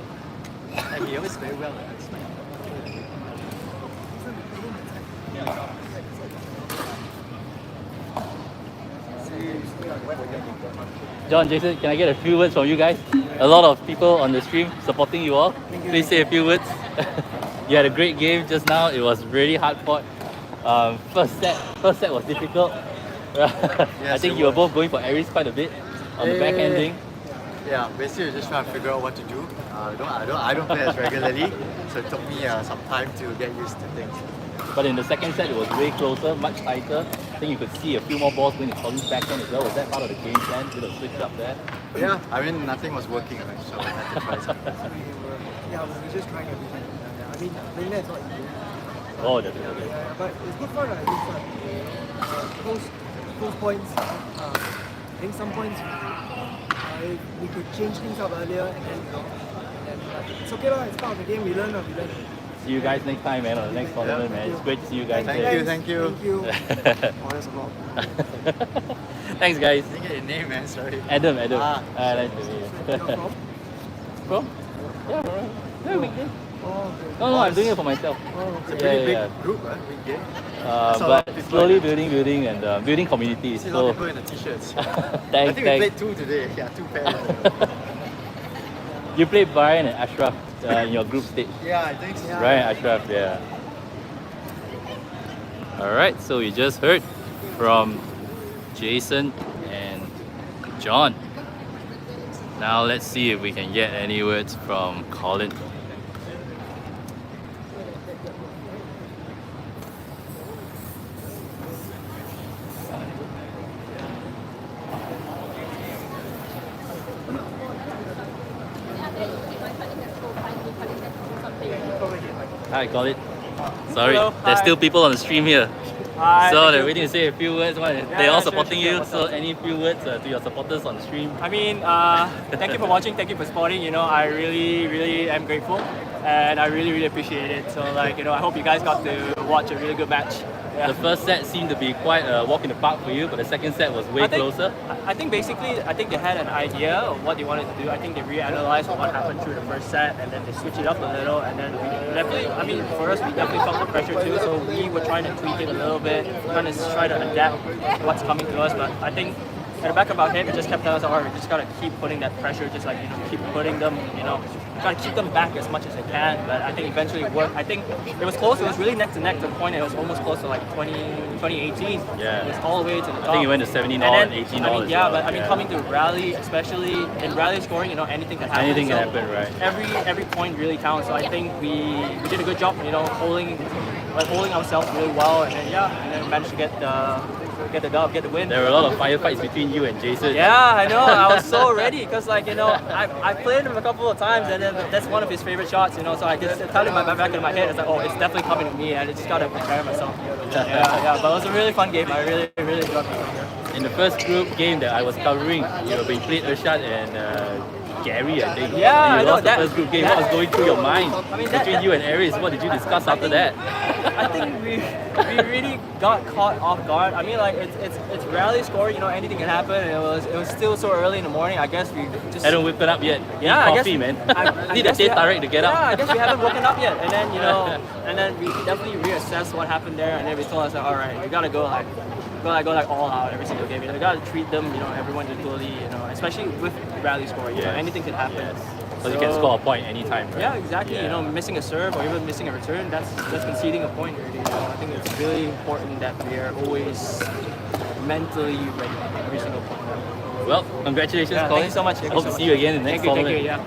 Like he always very well. John, Jason, can I get a few words from you guys? A lot of people on the stream supporting you all. Please say a few words. You had a great game just now. It was really hard fought. First set was difficult. I think you were both going for aries quite a bit on the back ending. Yeah, basically we're just trying to figure out what to do. I don't play as regularly, so it took me some time to get used to things. But in the second set, it was way closer, much tighter. I think you could see a few more balls going to Colin's backhand as well. Was that part of the game plan? Bit of switch up there? Yeah, I mean nothing was working, right? So I had to try something. Yeah, we're just trying everything. I mean, playing that is not easy. Oh, definitely. Yeah, but it's good fun, it's good fun. Close points. I think some points we could change things up earlier, and then it's okay, it's part of the game. We learn. See you guys next time, man, on the next tournament, man. It's great to see you guys Thank there. you, thank you. Thank you. Oh, that's a lot. Thanks, guys. I didn't get your name, man. Sorry. Adam. Ah, Nice to meet you. You're from? From? Yeah, from yeah, weekday. Oh, okay. No, I'm doing it for myself. Oh, It's a okay. pretty Yeah. big group, big game. That's a lot But of people. slowly building and building community. I see a lot So of people in the t-shirts. I thanks, think we thanks. played two today. Yeah, two pairs. You played Brian and Ashraf in your group stage. Yeah, I think so. Brian, Ashraf, yeah. Alright, so we just heard from Jason and John. Now let's see if we can get any words from Colin. Hi, Colin. Sorry, Hello, there's hi. still people on the stream here. Hi, So thank they're you. waiting to say a few words. They're yeah, all sure, supporting sure, you. what's So up? any few words to your supporters on the stream? I mean, thank you for watching, thank you for supporting. You know, I really am grateful, and I really appreciate it. So like, you know, I hope you guys got to watch a really good match. Yeah. The first set seemed to be quite a walk in the park for you, but the second set was way closer. I think basically, I think they had an idea of what they wanted to do. I think they reanalyzed what happened through the first set, and then they switched it up a little. And then we definitely, I mean, for us, we definitely felt the pressure too. So we were trying to tweak it a little bit, trying to try to adapt what's coming to us. But I think at the back of our head, we just kept telling us, all right, we just gotta keep putting that pressure, just like, you know, keep putting them, you know, gotta keep them back as much as they can. But I think eventually it worked. I think it was close. It was really neck to neck to the point it was almost close to like 2018. Yeah. It was all the way to the top. I think it went to 17 And all then, and 18 I all mean, as yeah, well. but I mean, coming to rally, especially in rally scoring, you know, anything can happen. Anything can So happen, right? Every point really counts. So I think we did a good job, you know, holding ourselves really well, and then managed to get the dub, get the win. There were a lot of firefights between you and Jason. Yeah, I know. I was so ready because, like, you know, I played him a couple of times, and then that's one of his favorite shots. You know, so I just tell him my back in my head. It's like, oh, it's definitely coming to me, and I just gotta prepare myself. Yeah. But it was a really fun game. I really enjoyed it. In the first group game that I was covering, you played Urshad and Gary, I think. Yeah, and I you know lost that- the first group game. that- What was going through your mind I mean, between you and Aries? What did you discuss after that? I think we really got caught off guard. I mean, like it's rally score. You know, anything can happen. And it was still so early in the morning. I guess we just Hadn't woken up yet. Yeah, Need I coffee, guess, man. I Need a guess day we Tarek to get up. Yeah, I guess we haven't woken up yet. And then, you know, and then we definitely reassessed what happened there. And then we told us, like, all right, we gotta go like all out every single game. You know, we gotta treat them, you know, everyone equally. You know, especially with rally score. You know, Yes. anything can happen. Because you can score a point anytime, right? Yeah, exactly. Yeah. You know, missing a serve or even missing a return, that's conceding a point already. You know, I think it's really important that we are always mentally ready every single point. Well, congratulations, Yeah, Colin. thank you so much. Thank you Hope so to see much. you again in the next Thank you. tournament. Yeah.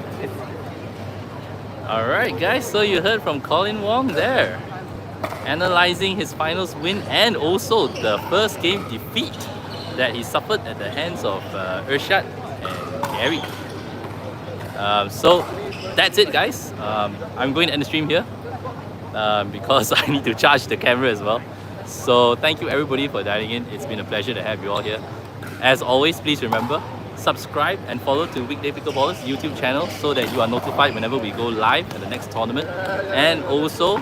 Alright guys, so you heard from Colin Wong there, analyzing his finals win and also the first game defeat that he suffered at the hands of Urshad and Gary. So that's it guys. I'm going to end the stream here because I need to charge the camera as well. So thank you everybody for dialing in. It's been a pleasure to have you all here. As always, please remember, subscribe and follow to Weekday Pickleballers YouTube channel so that you are notified whenever we go live at the next tournament. And also,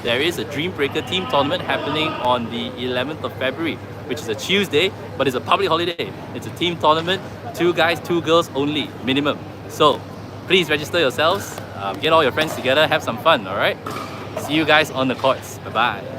there is a Dream Breaker team tournament happening on the 11th of February, which is a Tuesday, but it's a public holiday. It's a team tournament, 2 guys, 2 girls only, minimum. So please register yourselves, get all your friends together, have some fun, all right? See you guys on the courts. Bye-bye.